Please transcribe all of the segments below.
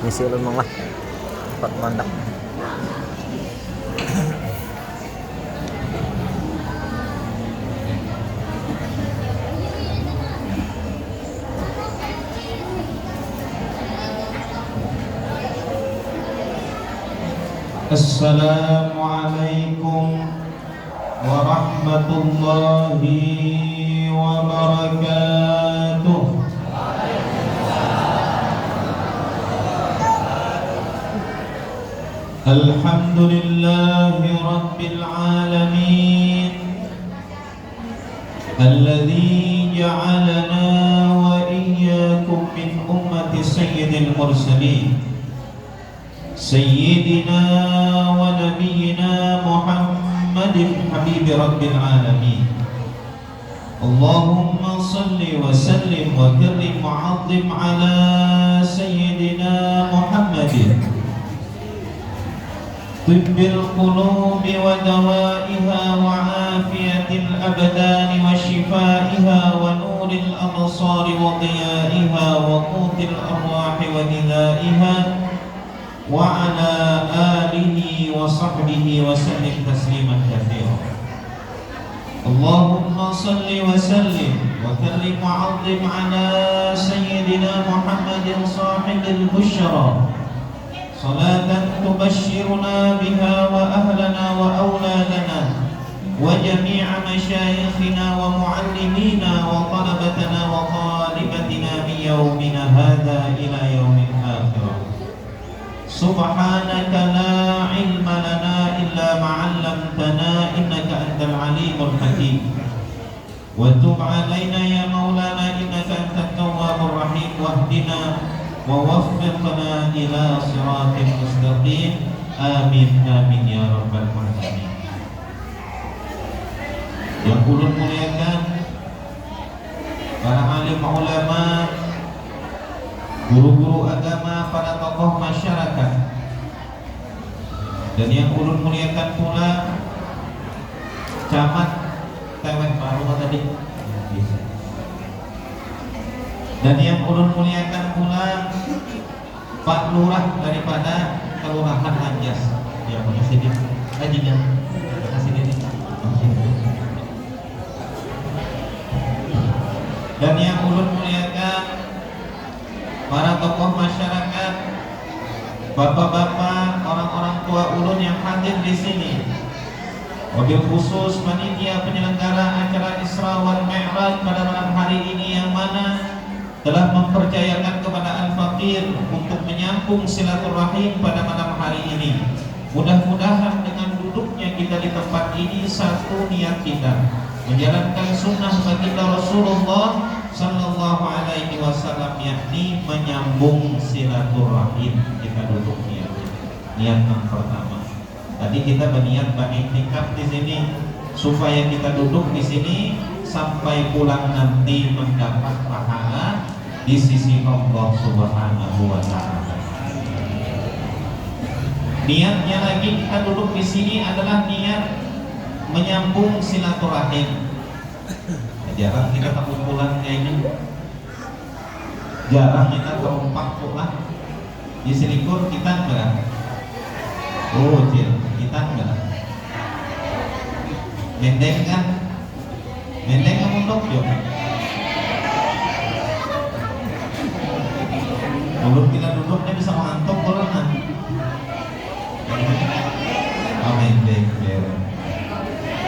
Misi ulun mah tempat mandak. Assalamualaikum warahmatullahi wabarakatuh. Alhamdulillahi rabbil alamin, alladzi ja'alana wa iyyakum min ummati sayyidil mursalin, sayyidina wa nabiyyina Muhammadin habibi rabbil alamin. Allahumma salli wa sallim wa karrim wa 'azzim ala sayyidina Muhammadin tibbil qulubi wa dawaiha wa afiyatil abdani wa shifaiha wa nuril absari wa diyaiha wa qutil arwahi wa ghidaiha wa ala alihi wa sahbihi wa sallim tasliman katsira. Allahumma salli wa sallim wa karrim wa 'azzim ala sayyidina Muhammadin sahibil busyra salatan tubashshiruna biha wa ahlana wa awladana wa jami'a masyayikhina wa muallimina wa talabatana wa talibatina min yawmina hadha ila yaumil akhirah. Subhanaka la ilma lana illa ma 'allamtana innaka antal alimul hakim. Wa tub 'alaina ya maulana innaka antat tawwabur rahim wahdina wa waffiqna ila siratal mustaqim. Amin amin ya rabbal alamin. Yang ulun muliakan para alim ulama, guru-guru agama, para tokoh masyarakat, dan yang ulun muliakan pula camat Tewet Baru tadi, dan yang ulun muliakan pula Pak Lurah daripada Kelurahan Anjas. Ya, makasih Din. Ajinya. Makasih Din. Dan yang ulun muliakan para tokoh masyarakat, bapak-bapak, orang-orang tua ulun yang hadir di sini. Wabil khusus panitia penyelenggara acara Isra wal Mi'raj pada malam hari ini yang mana telah mempercayakan kepada Al-Faqir untuk menyambung silaturahim pada malam hari ini. Mudah-mudahan dengan duduknya kita di tempat ini, satu niat kita menjalankan sunnah baginda Rasulullah Sallallahu Alaihi Wasallam, yakni menyambung silaturahim. Kita duduk niat yang pertama. Tadi kita berniat beriktikaf di sini supaya kita duduk di sini sampai pulang nanti mendapat pahala di sisi Allah Subhanahu wa taala. Niatnya lagi kita duduk di sini adalah niat menyambung silaturahim. Jarang kita kumpulan kayak ini. Jarang kita terompak pula. Di Selikur kita enggak. Oh, kita enggak. Mendeng kan? Mendeng nguntuk juga. Kalau kita duduknya bisa mengantuk kalau kan. Oh, mendeng.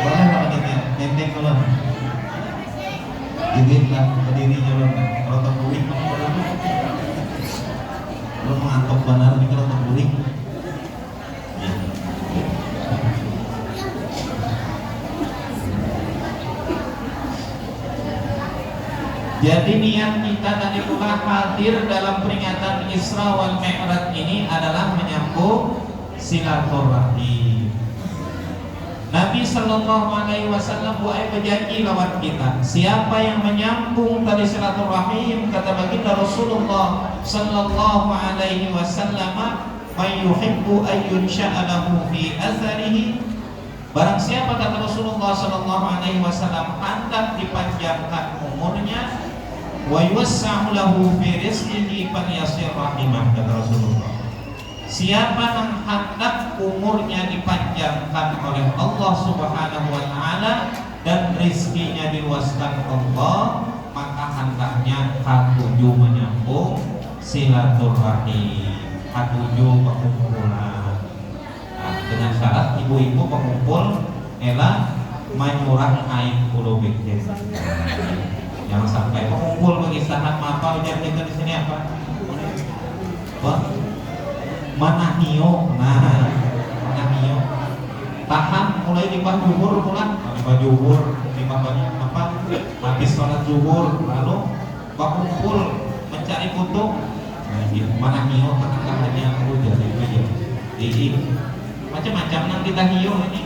Boleh apa kita? Mendeng kalau. Inilah berdirinya loh. Kalau terbuling lo mengantuk benar nih kalau terbuling. Jadi niat kita tadi pula hadir dalam peringatan Isra wal Mi'raj ini adalah menyambung silaturahim. Nabi Sallallahu Alaihi Wasallam buat berjanji lawan kita, siapa yang menyambung tali silaturahim, kata baginda Rasulullah Sallallahu Alaihi Wasallam, may yuhibbu ayyun sya'alahu fi atharihi, barang siapa, kata Rasulullah Sallallahu Alaihi Wasallam, hendak dipanjangkan umurnya wa yuwassa'u lahu fi rizqihi falyasir rahimah, kata Rasulullah. Siapa yang hendak umurnya dipanjangkan oleh Allah Subhanahu wa taala dan rizkinya diluaskan Allah, maka hendaknya katuju menyambung silaturahim, katuju perkumpulan. Nah, dengan syarat ibu-ibu pengumpul ela manyurah aib kulo bikir. Jangan sampai pengumpul pengisahan apa ujar kita di sini apa? Manahio, nah manahio. Tahan mulai di juhur pulang, di juhur, di banyak apa? Habis sholat zuhur, lalu berkumpul mencari kutub. Nah, manahio tetangga ujar di macam-macam nanti tahio ini.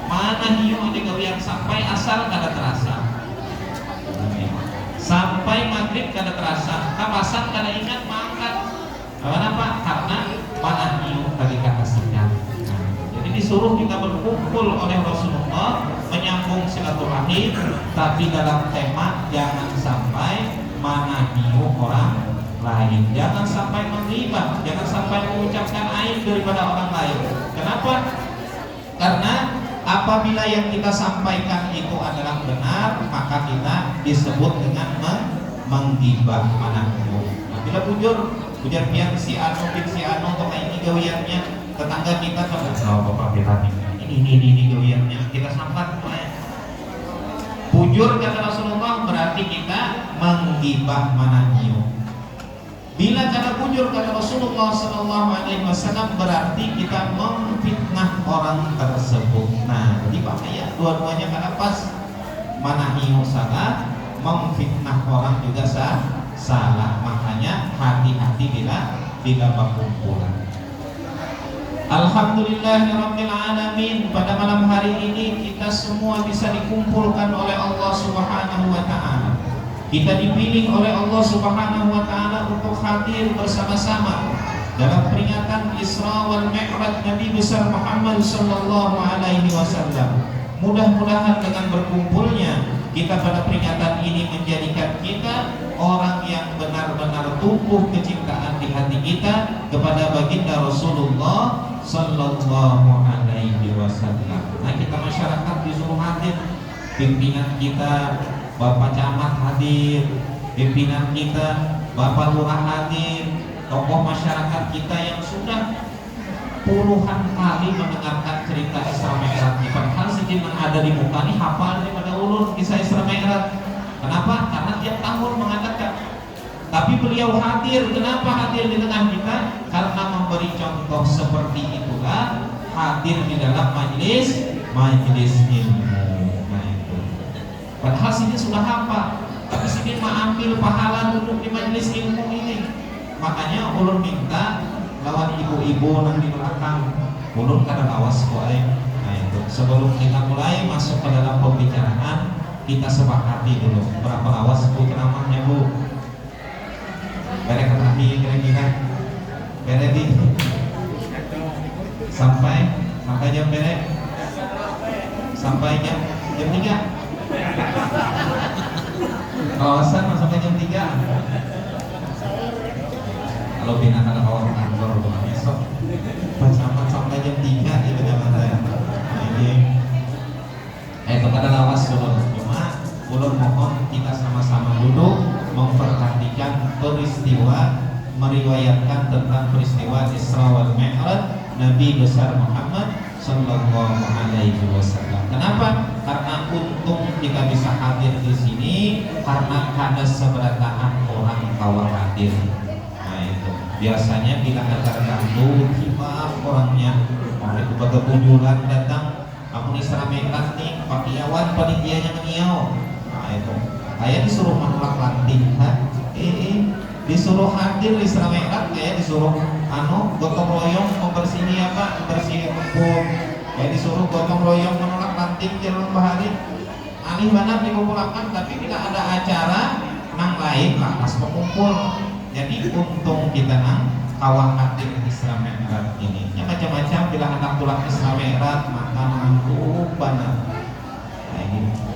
Manahio ini gawian sampai asal kada terasa. Sampai maghrib kada terasa, kapasan kada ingat mangkat. Kenapa? Karena manahio tadi kata singkat. Jadi disuruh kita berkumpul oleh Rasulullah menyambung silaturahim, tapi dalam tema jangan sampai manahio orang lain, jangan sampai menghibah, jangan sampai mengucapkan aib daripada orang lain. Kenapa? Karena apabila yang kita sampaikan itu adalah benar, maka kita disebut dengan menghibah manahio. Nah, bila ujar biar si Ano bin si Ano atau ini gawiannya tetangga kita tuh bapak bilang ini gawiannya kita sampat bujur kata Rasulullah, berarti kita menggibah manahio. Bila kata bujur kata Rasulullah SAW, berarti kita memfitnah orang tersebut. Nah, jadi bahaya dua-duanya karena pas, manahio salah, memfitnah orang juga salah. Makanya hati-hati bila berkumpulan. Alhamdulillahirabbil alamin, pada malam hari ini kita semua bisa dikumpulkan oleh Allah Subhanahu wa taala. Kita dipilih oleh Allah Subhanahu wa taala untuk hadir bersama-sama dalam peringatan Isra wal Mi'raj Nabi besar Muhammad sallallahu alaihi wasallam. Mudah-mudahan dengan berkumpulnya kita pada peringatan ini menjadikan kita orang yang benar-benar tumbuh kecintaan di hati kita kepada baginda Rasulullah sallallahu alaihi wasallam. Nah, kita masyarakat disuruh hadir, pimpinan kita Bapak Camat hadir, pimpinan kita Bapak Lurah hadir, tokoh masyarakat kita yang sudah puluhan kali mendengarkan cerita Isra Mi'raj. Padahal sedikit yang ada di muka ini hafal daripada ulun kisah Isra Mi'raj. Kenapa? Karena tiap tahun mengadakan. Tapi beliau hadir. Kenapa hadir di tengah kita? Karena memberi contoh seperti itulah hadir di dalam majelis ilmu. Nah, itu. Padahal sini sudah hafal, tapi sini mengambil pahala duduk di majelis ilmu ini. Makanya ulun minta lawan ibu-ibu nang di belakang, ulun kada lawas kok. Nah, itu. Sebelum kita mulai masuk ke dalam pembicaraan, kita sepakati dulu berapa lawas bu ceramahnya bu. Bere ketahi kira-kira bere di sampai jam bere sampai jam 3. Kawasan sampai jam 3. Kalau bina kada kawan kantor besok pas sampai jam 3 itu jalan saya. Ini itu kada lawas dulu. Cuma ulun mohon kita sama-sama duduk memperhatikan peristiwa, meriwayatkan tentang peristiwa Isra wal Mi'raj Nabi besar Muhammad sallallahu alaihi wasallam. Kenapa? Karena untung kita bisa hadir di sini karena ada seberataan orang kawan hadir. Nah, itu biasanya bila acara gantung hibah orangnya, nah, itu pada kunjulan datang aku Isra Mi'raj nih pakiawan panitianya mengiau. Nah, itu saya disuruh menolak lanting, disuruh hadir Isra Mi'raj, kayak disuruh gotong royong membersihkan membersihkan kebun, kayak disuruh gotong royong menolak lanting jalan bahari. Aneh banget dikumpulkan, tapi bila ada acara nang lain lah pas pengumpul. Jadi untung kita nang kawan hadir Isra Mi'raj ini. Ya macam-macam bila anak pulang Isra Mi'raj maka mengantuk banget.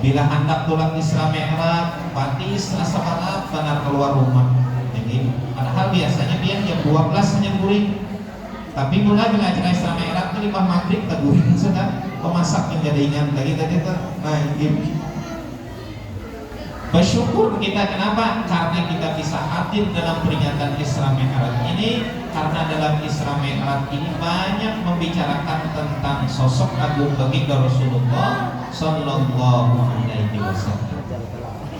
Bila hendak tulang Isra Mi'raj, pati Selasa malam benar keluar rumah. Padahal biasanya dia jam 12 hanya guring. Tapi mulai bila acara Isra Mi'raj itu 5 maghrib teguring sudah pemasak yang jadinya lagi tadi tuh. Nah, bersyukur kita, kenapa? Karena kita bisa hadir dalam peringatan Isra Mi'raj ini, karena dalam Isra Mi'raj ini banyak membicarakan tentang sosok agung baginda Rasulullah Sallallahu Alaihi Wasallam.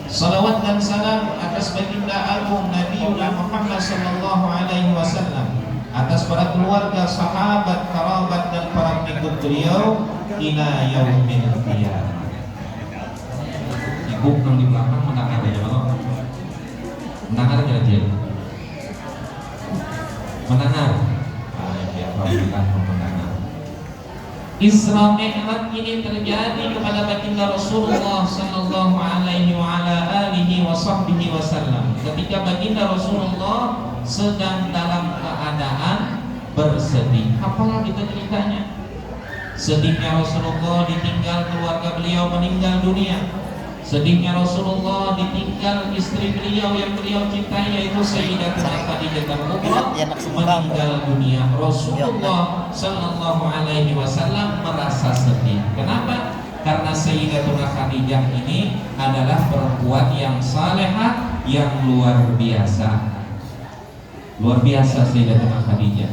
Salawat dan salam atas baginda agung Nabi Muhammad Sallallahu Alaihi Wasallam, atas para keluarga, sahabat, kerabat dan para pengikut beliau ila yaumil qiyamah. Ibu yang di belakang mendengar aja kalau mendengar aja dia mendengar. Isra Mi'raj ini terjadi kepada baginda Rasulullah Sallallahu Alaihi Wasallam ketika baginda Rasulullah sedang dalam keadaan bersedih. Apalagi itu ceritanya? Sedihnya Rasulullah ditinggal keluarga beliau meninggal dunia. Sedihnya Rasulullah ditinggal istri beliau yang beliau cintai, yaitu Sayyidatuna Khadijah Al-Kubra, meninggal dunia. Rasulullah Sallallahu Alaihi Wasallam merasa sedih. Kenapa? Karena Sayyidatuna Khadijah ini adalah perempuan yang salehah, yang luar biasa. Luar biasa Sayyidatuna Khadijah.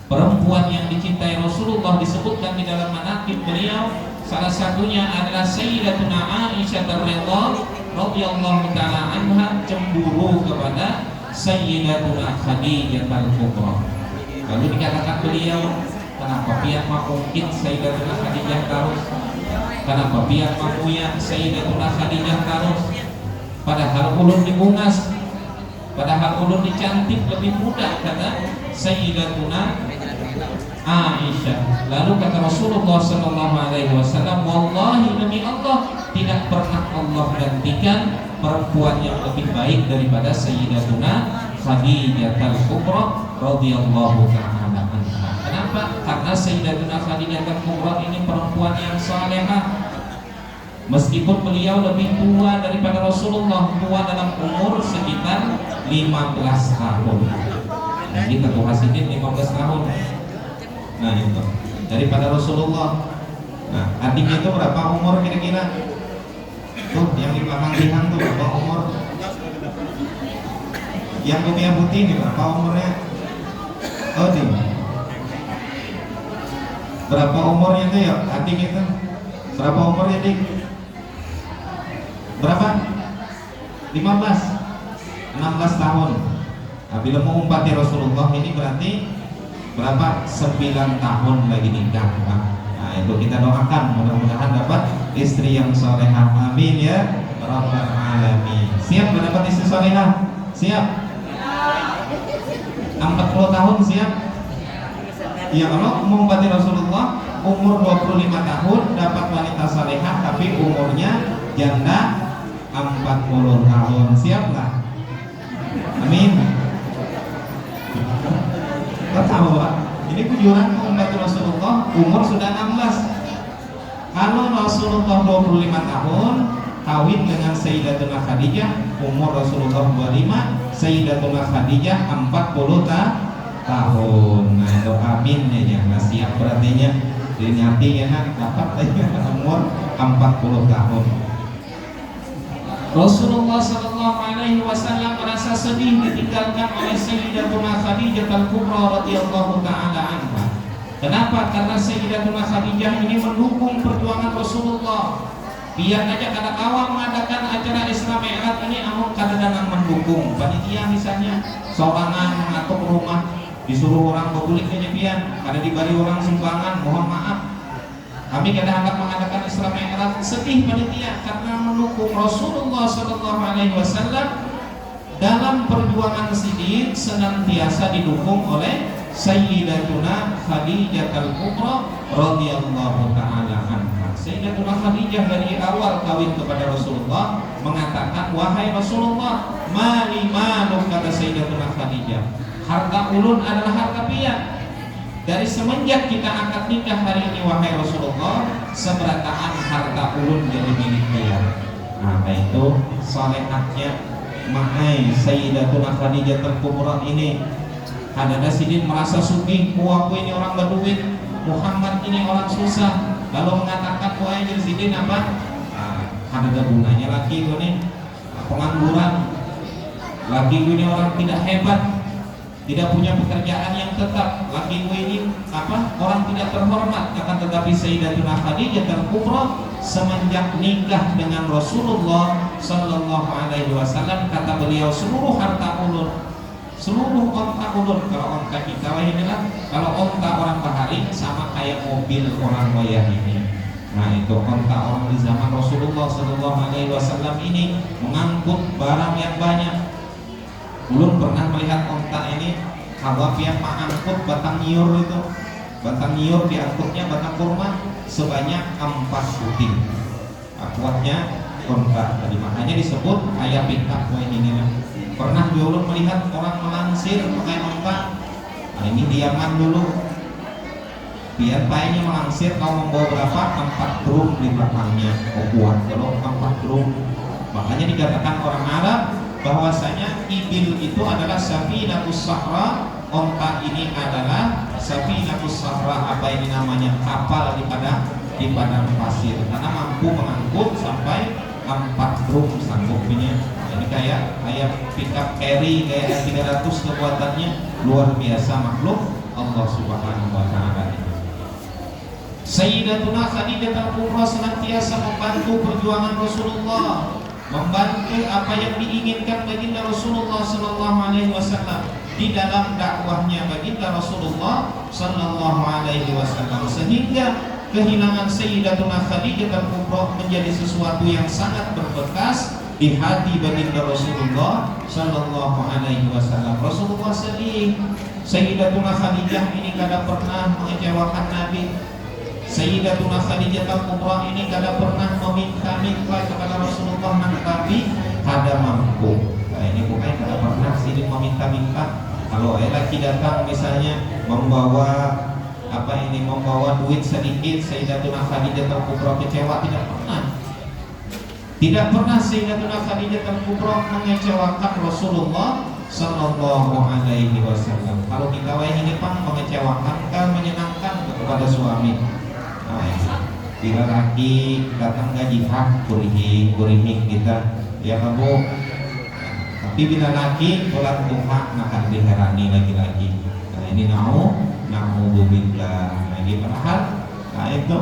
Perempuan yang dicintai Rasulullah disebutkan di dalam manaqib beliau. Salah satunya adalah Sayyidatuna Aisyah radhiyallahu ta'ala anha cemburu kepada Sayyidatuna Khadijah Al-Kubra. Lalu dikatakan beliau, kenapa pihak mungkin Sayyidatuna Khadijah terus? Kenapa pihak makuya Sayyidatuna Khadijah terus? Padahal ulun dibungas, padahal ulun dicantik lebih mudah, kata Sayyidatuna Aisyah. Lalu kata Rasulullah Sallallahu Alaihi Wasallam, wallahi demi Allah tidak pernah Allah gantikan perempuan yang lebih baik daripada Sayyidatuna Khadijah Al-Kubra radhiyallahu ta'ala anha. Kenapa? Karena Sayyidatuna Khadijah Al-Kubra ini perempuan yang salehah. Meskipun beliau lebih tua daripada Rasulullah, tua dalam umur sekitar 15 tahun. Jadi ketua sedikit 15 tahun. Nah itu daripada Rasulullah. Nah adiknya itu berapa umur kira-kira? Tuh yang di belakang Jihan tuh berapa umur? Yang punya putih ini berapa umurnya? Oh nih. Berapa umurnya tuh ya adik itu? Berapa umurnya adik? Berapa? 15 16 tahun. Nah, bila mau umpati Rasulullah ini berarti berapa? 9 tahun lagi nikah. Nah itu kita doakan mudah-mudahan dapat istri yang solehah, amin ya rabbal alamin. Siap mendapat istri solehah? Siap? 40 tahun siap? Ya kalau mengumpati Rasulullah umur 25 tahun dapat wanita solehah tapi umurnya janda 40 tahun, siap nggak? Amin. Tahu Pak, ini kejuran umat Rasulullah umur sudah 16. Kalau Rasulullah 25 tahun kawin dengan Sayyidatuna Khadijah, umur Rasulullah 25, Sayyidatuna Khadijah 40 tahun. Nah itu amin ya, nggak siap berartinya dinyati ya nak dapat umur 40 tahun. Rasulullah Sallallahu Alaihi Wasallam merasa sedih ditinggalkan oleh Sayyidatuna Khadijah Al-Kubra radhiyallahu ta'ala anha. Kenapa? Karena Sayyidatuna Khadijah ini mendukung perjuangan Rasulullah. Biar aja kada awam mengadakan acara Isra Mi'raj ini, amun kadang-kadang mendukung panitia misalnya sorangan mengatur rumah disuruh orang berkulit aja pian, kada diberi orang sumbangan, mohon maaf. Kami kadang-kadang mengadakan Isra Mi'raj sedih panitia karena mendukung Rasulullah Sallallahu Alaihi Wasallam dalam perjuangan siddiq senantiasa didukung oleh Sayyidatuna Khadijah Al-Kubra radhiyallahu ta'ala anha. Sayyidatuna Khadijah dari awal kawin kepada Rasulullah mengatakan, wahai Rasulullah, mali maluk, kata Sayyidatuna Khadijah, harta ulun adalah harta pian. Dari semenjak kita angkat nikah hari ini, wahai Rasulullah, seberataan harta ulun jadi milik dia. Nah itu solehatnya mahai Sayyidatuna Khadijah Al-Kubra ini. Hadada sidin merasa sugih, aku ini orang berduit, Muhammad ini orang susah, lalu mengatakan wahai sidin apa? Hadada gunanya laki gue nih pengangguran, laki gue ini orang tidak hebat, tidak punya pekerjaan yang tetap, laki gue ini apa? Orang tidak terhormat. Akan tetapi Sayyidatuna Khadijah Al-Kubra semenjak nikah dengan Rasulullah Sallallahu Alaihi Wasallam, kata beliau, seluruh harta ulun, seluruh onta ulun, kalau onta kita inilah, kalau onta orang bahari sama kayak mobil orang wayah ini. Nah itu onta orang di zaman Rasulullah Sallallahu Alaihi Wasallam ini mengangkut barang yang banyak. Ulun pernah melihat onta ini kalau yang mengangkut batang nyiur itu, batang nyiur diangkutnya batang kurma sebanyak 4 puting. Kuatnya onta tadi, makanya disebut kayak pickup ini. Pernah ulun melihat orang melansir pakai onta. Nah ini diaman dulu, biar payahnya melansir, kau membawa berapa? 4 drum di belakangnya. Kuat kalau 4 drum. Makanya dikatakan orang Arab bahwasanya ibil itu adalah Safinatus Sahra. Onta ini adalah Safinatus Sahra, apa ini namanya, kapal di padang pasir, karena mampu mengangkut sampai 4 drum sanggupnya. Ini kayak pickup carry kayak 300 kekuatannya, luar biasa makhluk Allah Subhanahu wa taala. Sayyidatuna Khadijah Al-Kubra senantiasa membantu perjuangan Rasulullah, membantu apa yang diinginkan baginda Rasulullah Sallallahu Alaihi Wasallam di dalam dakwahnya baginda Rasulullah Sallallahu Alaihi Wasallam, sehingga kehilangan Sayyidatuna Khadijah Al-Kubra menjadi sesuatu yang sangat berbekas di hati baginda Rasulullah Sallallahu Alaihi Wasallam. Rasulullah sedih, Sayyidatuna Khadijah ini kada pernah mengecewakan Nabi. Sayyidatuna Khadijah Al-Kubra ini kada pernah meminta-minta kepada Rasulullah, tapi kada mampu. Nah, ini bukan kada pernah sini meminta-minta. Kalau laki datang misalnya membawa membawa duit sedikit, Sayyidatuna Khadijah Al-Kubra kecewa, tidak pernah. Tidak pernah Sayyidatuna Khadijah Al-Kubra mengecewakan Rasulullah Sallallahu Alaihi Wasallam. Kalau kita ini mengecewakan, kan menyenangkan kepada suami. Bila laki datang gaji hak kurihing kita, ya kamu. Tapi bila laki tolak hak, akan diherani lagi-lagi. Nah ini na'udzubillah. Nah ini padahal, nah itu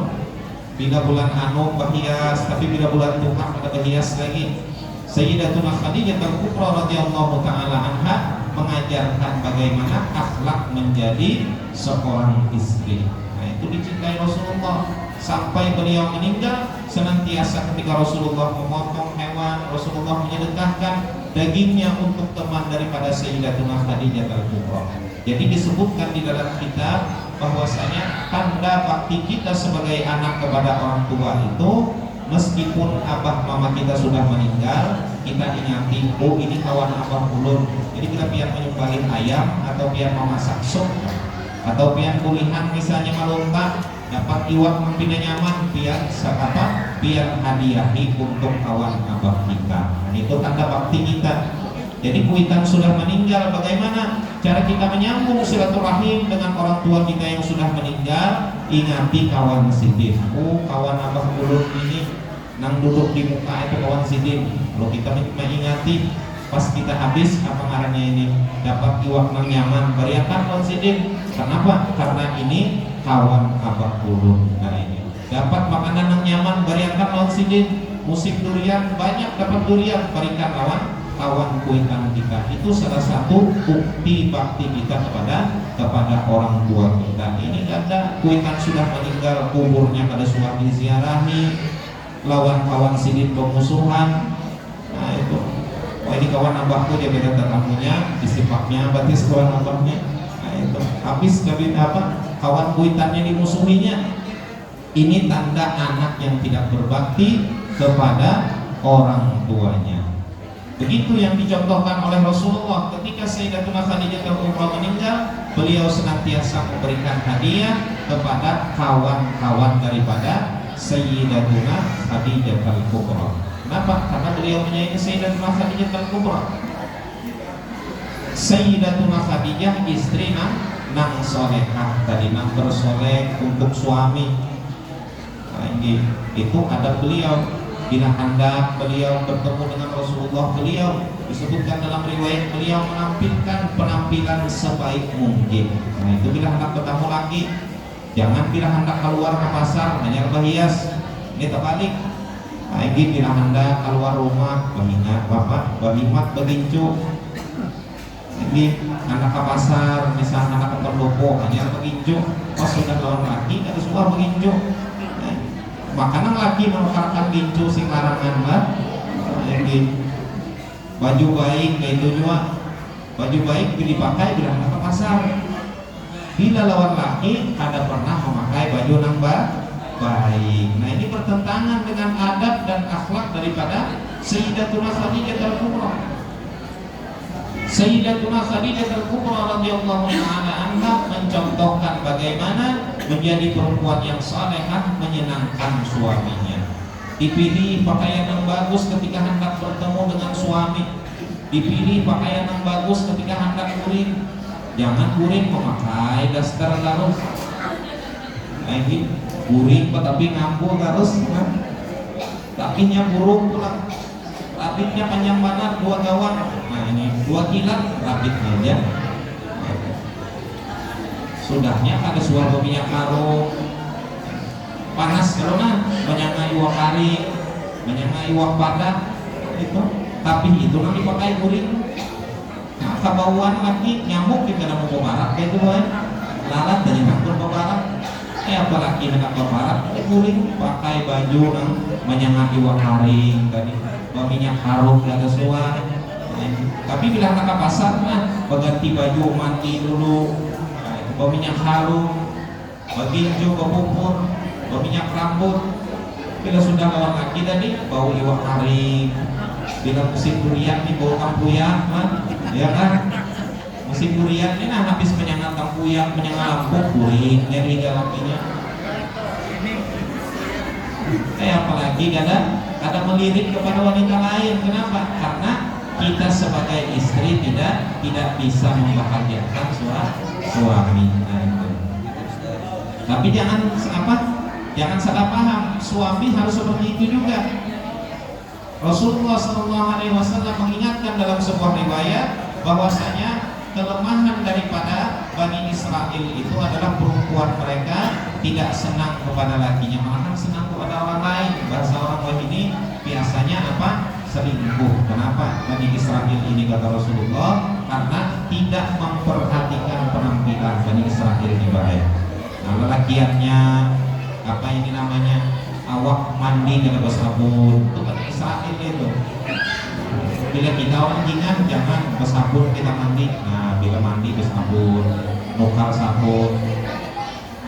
bila bulan anu berhias, tapi bila bulan Tuhan ada berhias lagi. Sayyidatuna Khadijah Al-Kubra radhiyallahu taala anha mengajarkan bagaimana akhlak menjadi seorang istri. Nah itu dicintai Rasulullah sampai beliau meninggal, senantiasa ketika Rasulullah memotong hewan, Rasulullah menyedekahkan dagingnya untuk teman daripada Sayyidatuna Khadijah Al-Kubra. Jadi disebutkan di dalam kitab bahwasanya tanda bakti kita sebagai anak kepada orang tua itu, meskipun abah mama kita sudah meninggal, kita ingati, oh ini kawan abah ulun. Jadi kita biar menyumbangin ayam, atau biar memasak sup, atau biar kulihan misalnya malunta, dapat iwak mempindah nyaman, biar hadiahi untuk kawan abah kita. Nah, itu tanda bakti kita. Jadi kuitan sudah meninggal, bagaimana cara kita menyambung silaturahim dengan orang tua kita yang sudah meninggal? Ingati kawan sidin. Oh kawan abah ulun ini nang duduk di muka itu kawan sidin. Kalau kita mengingati, pas kita habis apa ngarannya ini dapat iwak nang nyaman, beriakan kawan sidin. Kenapa? Karena ini kawan abah ulun. Nah ini dapat makanan nang nyaman, beriakan kawan sidin. Musik durian banyak, dapat durian, berikan kawan kuitan kita. Itu salah satu bukti bakti kita kepada orang tua kita. Ini ada kuitan sudah meninggal, kuburnya kada suah diziarahi, lawan kawan sidin pemusuhan. Nah itu, wah ini kawan abahku dia beda tetamunya, istifaknya batis kawan abahnya. Nah itu habis kawan kuitannya dimusuhinya. Ini tanda anak yang tidak berbakti kepada orang tuanya. Begitu yang dicontohkan oleh Rasulullah ketika Sayyidatuna Khadijah Al-Kubra meninggal, beliau senantiasa memberikan hadiah kepada kawan-kawan daripada Sayyidatuna Khadijah al-Kubra. Kenapa? Karena beliau menyayangi Sayyidatuna Khadijah al-Kubra. Sayyidatuna Khadijah istri nang solehah, tadi nang bersoleh untuk suami. Nah, ini itu ada beliau. Bila hendak beliau bertemu dengan Rasulullah, beliau disebutkan dalam riwayat beliau menampilkan penampilan sebaik mungkin. Nah itu bila hendak bertemu lagi, jangan bila hendak keluar ke pasar hanya berhias, ini terbalik. Nah ini bila hendak keluar rumah, bahingat bapak, bahimat, begincu. Ini hendak ke pasar, misalnya hendak ke pendopo hanya begincu. Oh sudah lawan lagi, ada suara begincu. Makanan lagi menukarkan gincu sing larangan lah. Jadi baju baik kayak itu juga. Baju baik dipakai bila ke pasar. Bila lawan laki ada pernah memakai baju nang baik. Nah ini bertentangan dengan adab dan akhlak daripada Sayyidatuna Khadijah al-Kubra. Sayyidatuna Khadijah al-Kubra radhiyallahu ta'ala anha mencontohkan bagaimana menjadi perempuan yang salehah menyenangkan suaminya. Dipilih pakaian yang bagus ketika hendak bertemu dengan suami. Dipilih pakaian yang bagus ketika hendak guring. Jangan guring memakai daster terus. Lagi guring tetapi ngambul terus. Kakinya burung pula. Rapitnya panjang banget 2 gawang. Nah ini 2 kilat rapitnya ya. Sudahnya ada suara minyak harum panas karena menyangai iwak kari, menyangai iwak padat itu, tapi itu nanti pakai guring. Nah, kebauan lagi nyamuk di dalam barat kayak itu lalat dan nyamuk barat. Apalagi nak barat guring pakai baju nang menyangai iwak kari tadi, minyak harum ada suara. Tapi bila nak ke pasar mah berganti baju mandi dulu. Bawa minyak harum, baginju, pupur, bawa minyak rambut. Bila sudah lawan lagi tadi, bau iwak kari. Bila musim durian nih bau kampuyak, ya kan? Musim durian ini nah habis menyangat kampuyak, menyangat lampu, guring, nyeri dalamnya. Apalagi ada melirik kepada wanita lain. Kenapa? Karena kita sebagai istri tidak bisa membahagiakan suami. Nah, tapi jangan salah paham, suami harus seperti itu juga. Rasulullah SAW mengingatkan dalam sebuah riwayat bahwasanya kelemahan daripada Bani Israel itu adalah perempuan mereka tidak senang kepada lakinya, malahan senang kepada orang lain. Bahasa orang Wahidi biasanya apa? Selingkuh. Kenapa Bani Israel ini kata Rasulullah? Karena tidak memperhatikan penampilan Bani Israel ini baik. Nah lelakiannya apa ini namanya awak mandi dengan bersabun itu Bani Israel itu. Bila kita orang jingan jangan bersabun kita mandi. Nah bila mandi bersabun, nukar sabun.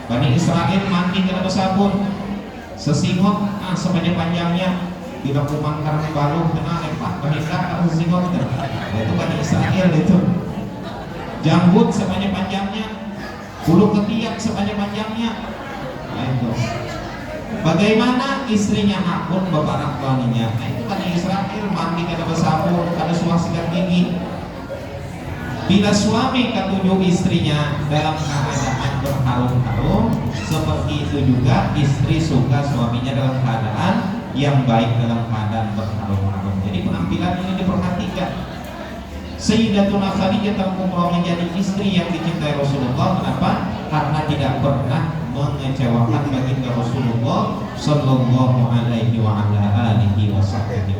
Bani Israel mandi dengan bersabun, sesingot sepanjang panjangnya. Bila kumang karena baru kena lepak bahika kalau singot itu Bani Israel itu. Jambut sepanjang panjangnya, bulu ketiak sepanjang panjangnya. Nah itu. Bagaimana istrinya akun bebarak suaminya? Nah itu Bani Israel mandi kada bersabun, kada suah sikat gigi. Bila suami ketujuh istrinya dalam keadaan berharum-harum, seperti itu juga istri suka suaminya dalam keadaan yang baik, dalam keadaan berharum-harum. Jadi penampilan ini diperhatikan. Sayyidatuna Khadijah al-Kubra menjadi istri yang dicintai Rasulullah. Kenapa? Karena tidak pernah mengecewakan baginda Rasulullah sallallahu alaihi wa ala alihi wasallam.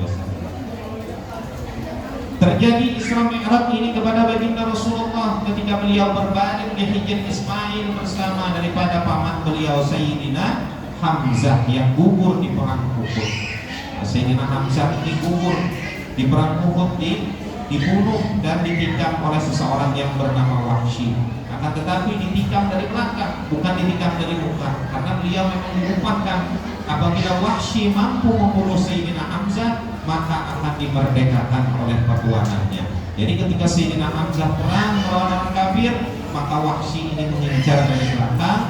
Terjadi Isra Mi'raj ini kepada baginda Rasulullah ketika beliau berbaring di Hijr Ismail bersama daripada paman beliau Sayyidina Hamzah yang gugur di perang Uhud. Sayyidina Hamzah ini gugur di perang Uhud, dibunuh dan ditikam oleh seseorang yang bernama Wahsy. Akan tetapi ditikam dari belakang, bukan ditikam dari muka, karena beliau memang mengumpulkan apabila Wahsy mampu membunuh Sayyidina Hamzah, maka akan dimerdekakan oleh perbuatannya. Jadi ketika Sayyidina Hamzah perang melawan orang kafir, maka Wahsy ini mengincar dari belakang,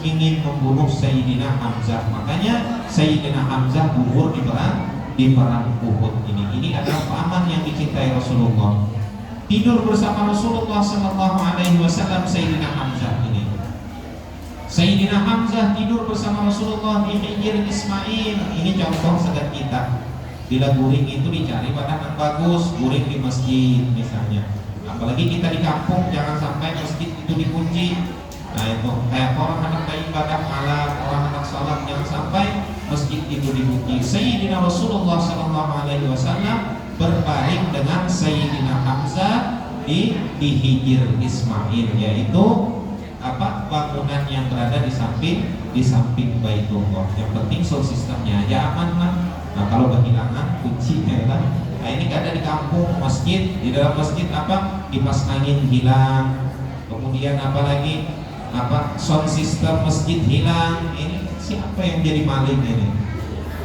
ingin membunuh Sayyidina Hamzah. Makanya Sayyidina Hamzah gugur di perang Uhud ini. Ini adalah paman yang dicintai Rasulullah. Tidur bersama Rasulullah Sallallahu Alaihi Wasallam Sayyidina Hamzah ini. Sayyidina Hamzah tidur bersama Rasulullah di Hijr Ismail. Ini contoh segar kita. Bila guring itu dicari badan yang bagus, guring di masjid misalnya. Apalagi kita di kampung, jangan sampai masjid itu dikunci. Nah itu kayak orang anak ibadah malam, orang anak salat, jangan sampai masjid itu dikunci. Sayyidina Rasulullah Sallallahu Alaihi Wasallam berbaring dengan Sayyidina Hamzah di Hijr Ismail, yaitu bangunan yang berada di samping Baitullah. Yang penting sound sistemnya aja aman lah. Nah kalau kehilangan kunci lah. Nah ini ada di kampung masjid, di dalam masjid kipas angin hilang, kemudian apalagi sound system masjid hilang. Ini siapa yang jadi maling ini?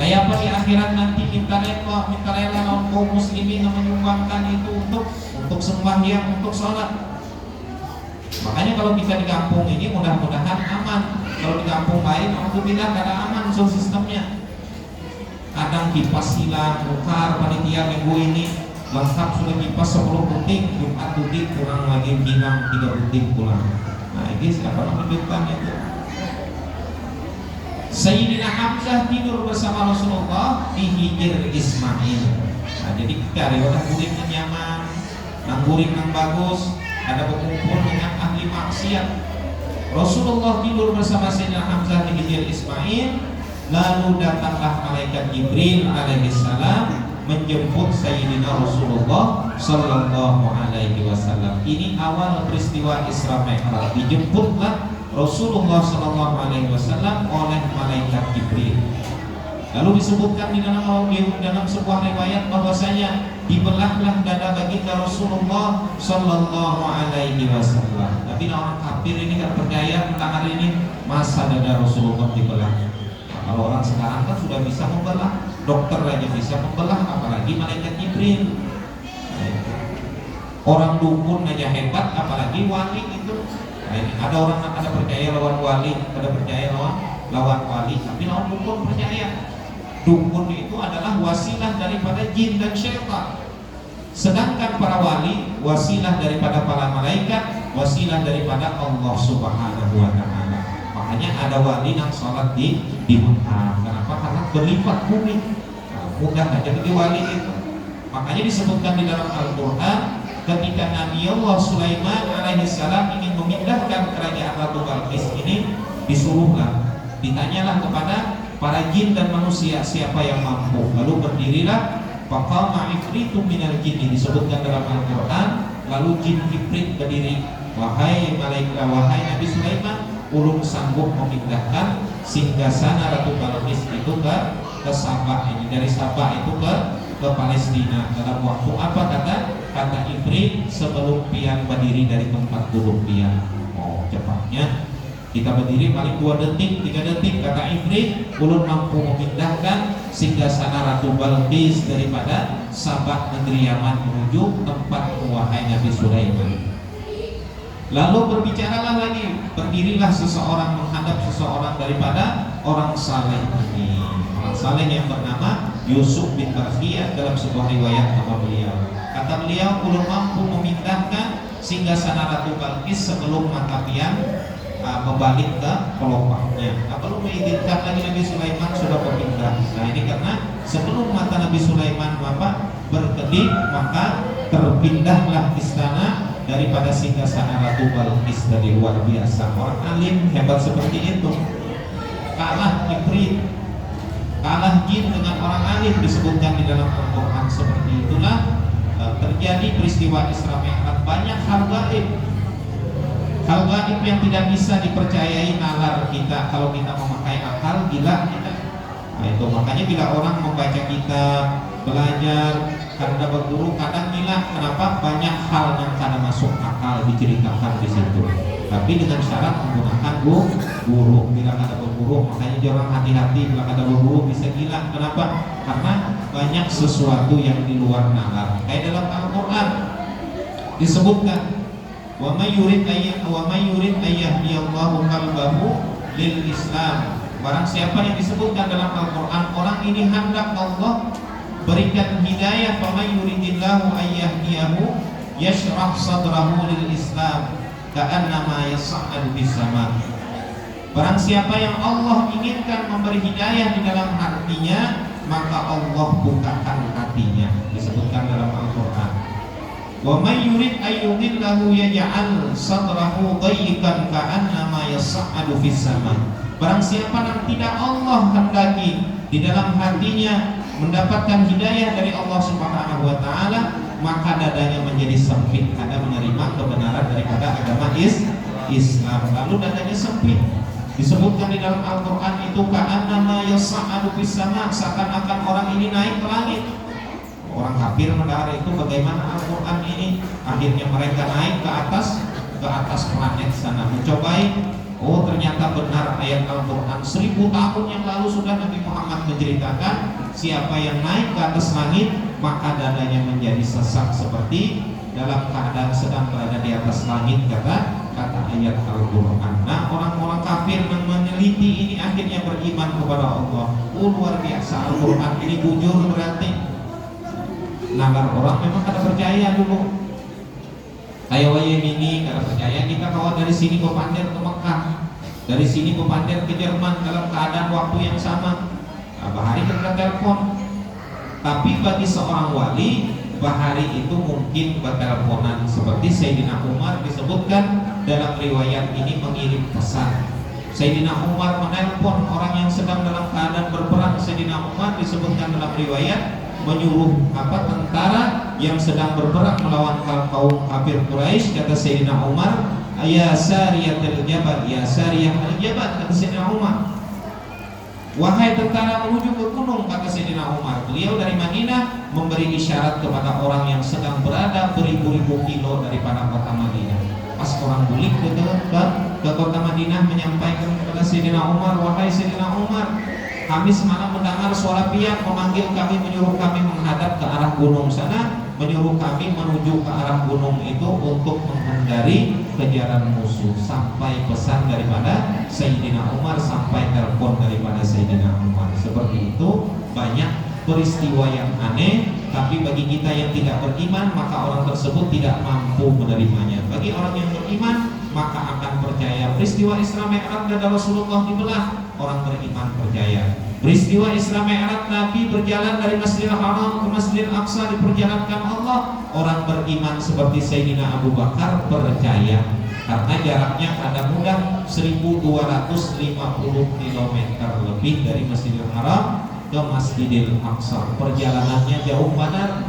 Kayak apa di akhirat nanti minta rela kaum muslimin menyumbangkan itu untuk sembahyang, untuk sholat. Makanya kalau kita di kampung ini mudah-mudahan aman. Kalau di kampung lain alhamdulillah kada aman sound sistemnya. Kadang kipas hilang, tukar panitia minggu ini lengkap sudah kipas 10 puting, Jumat puting kurang lagi hilang 3 puting pulang. Nah ini siapa menunjukkan itu? Sayyidina Hamzah tidur bersama Rasulullah di Hijr Ismail. Nah jadi kita riwayat guring yang nyaman, nang guring yang bagus, ada berkumpul dengan ahli maksiat. Rasulullah tidur bersama Sayyidina Hamzah di Hijr Ismail. Lalu datanglah malaikat Jibril alaihissalam menjemput Sayyidina Rasulullah Sallallahu Alaihi Wasallam. Ini awal peristiwa Isra Mi'raj. Dijemputlah Rasulullah Sallallahu Alaihi Wasallam oleh malaikat Jibril. Lalu disebutkan di dalam sebuah riwayat bahwasanya dibelahlah dada baginda Rasulullah Sallallahu Alaihi Wasallam. Tapi orang kafir ini kan percaya tentang hari ini masa dada Rasulullah dibelah. Kalau orang sekarang kan sudah bisa membelah, dokter aja bisa membelah, apalagi malaikat Jibril. Orang dukun aja hebat, apalagi wali itu. Nah, ada orang ada percaya lawan wali, ada percaya lawan wali, tapi lawan dukun percaya. Dukun itu adalah wasilah daripada jin dan syaitan. Sedangkan para wali wasilah daripada para malaikat, wasilah daripada Allah Subhanahu wa Ta'ala. Makanya ada wali yang sholat di Mekah. Kenapa? Karena berlipat bumi. Nah, mudah aja jadi wali itu. Makanya disebutkan di dalam Al-Quran ketika Nabi Allah Sulaiman alaihissalam ingin memindahkan kerajaan Ratu Balqis ini, disuruhlah, ditanyalah kepada para jin dan manusia siapa yang mampu. Lalu berdirilah faqama ifritum minal jin, disebutkan dalam Al-Quran. Lalu jin ifrit berdiri, wahai malaikat, wahai Nabi Sulaiman, ulun sanggup memindahkan singgasana Ratu Balqis itu ke Sabah ini, dari Sabah itu ke Palestina dalam waktu apa kata Ifrit sebelum pian berdiri dari tempat duduk pian. Oh cepatnya kita berdiri paling 2 detik 3 detik, kata Ifrit ulun mampu memindahkan singgasana Ratu Balqis daripada Sabah negeri Yaman menuju tempat wahai Nabi Sulaiman. Lalu berbicaralah lagi, berdirilah seseorang menghadap seseorang daripada orang saleh ini. Orang saleh yang bernama Yusuf bin Barkhiyah dalam sebuah riwayat nama beliau. Kata beliau, ulun mampu memindahkan singgasana Ratu Balqis sebelum mata pian membalik ke pelopaknya. Perlu mengizinkan lagi Nabi Sulaiman sudah berpindah. Nah ini karena sebelum mata Nabi Sulaiman berkedip, maka terpindahlah istana daripada singgasana Ratu Balqis. Dari luar biasa, orang alim hebat seperti itu. Kalah Ifrit, kalah jin dengan orang alim, disebutkan di dalam Al-Quran. Seperti itulah terjadi peristiwa Isra Mi'raj. Banyak hal gaib, hal gaib yang tidak bisa dipercayai nalar kita kalau kita memakai akal, gila kita. Nah itu makanya bila orang membaca kitab, belajar, karena berguru kadang gila. Kenapa? Banyak hal yang kadang masuk akal diceritakan di situ. Tapi dengan syarat menggunakan guru. Bila ada berguru, makanya jangan hati-hati bila ada berguru bisa gila. Kenapa? Karena banyak sesuatu yang di luar nalar. Kayak dalam Al-Quran disebutkan, wa may yurid ayyah Allahu qalbahu lil Islam. Barang siapa yang disebutkan dalam Al-Quran, orang ini hendak Allah berikan hidayah. Faman yuridillahu ayyahdiyahu yashrah sadrahu lil Islam ka'annama yas'adu bis sama. Barang siapa yang Allah inginkan memberi hidayah di dalam hatinya, maka Allah bukakan hatinya. Disebutkan dalam Al-Quran. Wa may yurid ayyudillahu yaj'al sadrahu dayyikan ka'annama yas'adu fis sama. Barang siapa yang tidak Allah hendaki di dalam hatinya mendapatkan hidayah dari Allah Subhanahu wa taala, maka dadanya menjadi sempit karena menerima kebenaran daripada agama Islam. Lalu dadanya sempit. Disebutkan di dalam Al-Quran itu ka'annama yas'adu fis sama, seakan-akan orang ini naik ke langit. Orang kafir mendengar itu, bagaimana Al-Quran ini? Akhirnya mereka naik ke atas planet sana, mencobai. Oh, ternyata benar ayat Al-Quran 1000 tahun yang lalu sudah Nabi Muhammad menceritakan, siapa yang naik ke atas langit maka dadanya menjadi sesak seperti dalam keadaan sedang berada di atas langit, kata ayat Al-Quran. Nah, orang-orang kafir yang meneliti ini akhirnya beriman kepada Allah. Luar biasa, Al-Quran ini bujur berarti. Nalar orang memang kada percaya dulu. Kayak wayang ini kada percaya, kita kawan dari sini bepandir ke Mekah, dari sini bepandir ke Jerman dalam keadaan waktu yang sama. Bahari kita telepon. Tapi bagi seorang wali, bahari itu mungkin berteleponan seperti Sayyidina Umar disebutkan dalam riwayat ini mengirim pesan. Sayyidina Umar menelpon orang yang sedang dalam keadaan berperang. Sayyidina Umar disebutkan dalam riwayat menyuruh tentara yang sedang berperang melawan kaum kafir Quraisy. Kata Sayyidina Umar, ya Sariyatul Jabal, ya Sariyah al-Jabal, kata Sayyidina Umar, wahai tentara menuju ke gunung, kata Sayyidina Umar. Beliau dari Madinah memberi isyarat kepada orang yang sedang berada beribu-ribu kilo daripada kota Madinah. Pas orang bulik ke kota Madinah menyampaikan kepada Sayyidina Umar, wahai Sayyidina Umar, kami semalam mendengar suara piang memanggil kami, menyuruh kami menghadap ke arah gunung sana, menyuruh kami menuju ke arah gunung itu untuk menghindari kejaran musuh. Sampai pesan daripada Sayyidina Umar, sampai telepon daripada Sayyidina Umar. Seperti itu banyak peristiwa yang aneh, tapi bagi kita yang tidak beriman maka orang tersebut tidak mampu menerimanya. Bagi orang yang beriman maka akan percaya. Peristiwa Isra Mi'raj dan Rasulullah dibelah, orang beriman percaya. Peristiwa Isra Mi'raj Nabi berjalan dari Masjidil Haram ke Masjidil Aqsa diperjalankan Allah, orang beriman seperti Sayyidina Abu Bakar percaya. Karena jaraknya ada mudah 1250 km lebih dari Masjidil Haram ke Masjidil Aqsa. Perjalanannya jauh benar,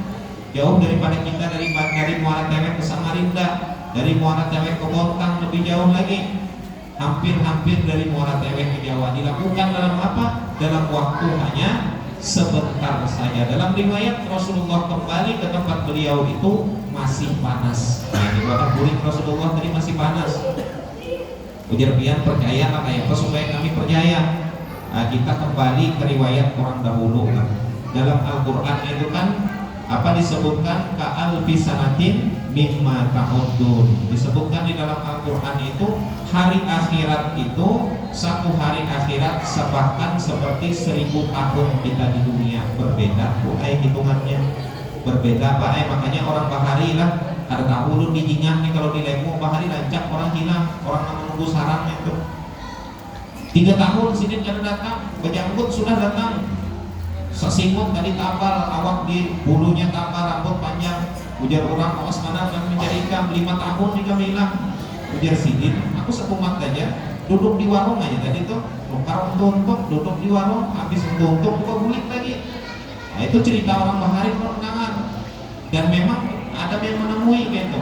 jauh daripada kita dari Muara Tewek ke Samarinda, dari Muara Tewek ke Bontang lebih jauh lagi. Hampir-hampir dari Muara Tewek ke Jawa. Dilakukan dalam apa? Dalam waktu hanya sebentar saja. Dalam riwayat Rasulullah kembali ke tempat beliau itu masih panas. Nah, di bawah bulik Rasulullah tadi masih panas. Ujar pian percaya lah kayak apa supaya kami percaya. Nah, kita kembali ke riwayat orang dahulu. Dalam Al-Quran itu kan apa disebutkan ka'alfi sanatin mimma ta'udun. Disebutkan di dalam Al-Quran itu hari akhirat itu satu hari akhirat bahkan seperti 1000 tahun kita di dunia. Berbeda hitungannya, berbeda Pak. Makanya orang bahari lah ada tahun di jingah nih, kalau di lemu bahari lancak orang hilang, orang menunggu sarangnya itu 3 tahun sini kada datang, bejanggut sudah datang, sesingut tadi tabal, awak di bulunya tabal, rambut panjang. Ujar orang awas mana yang mencari ikan 5 tahun nih kami hilang. Ujar sidin, aku sekumat aja, duduk di warung aja tadi tuh, nukar untuk duduk di warung, habis untuk buka bulik lagi. Nah, itu cerita orang bahari perenangan. Dan memang ada yang menemui gitu.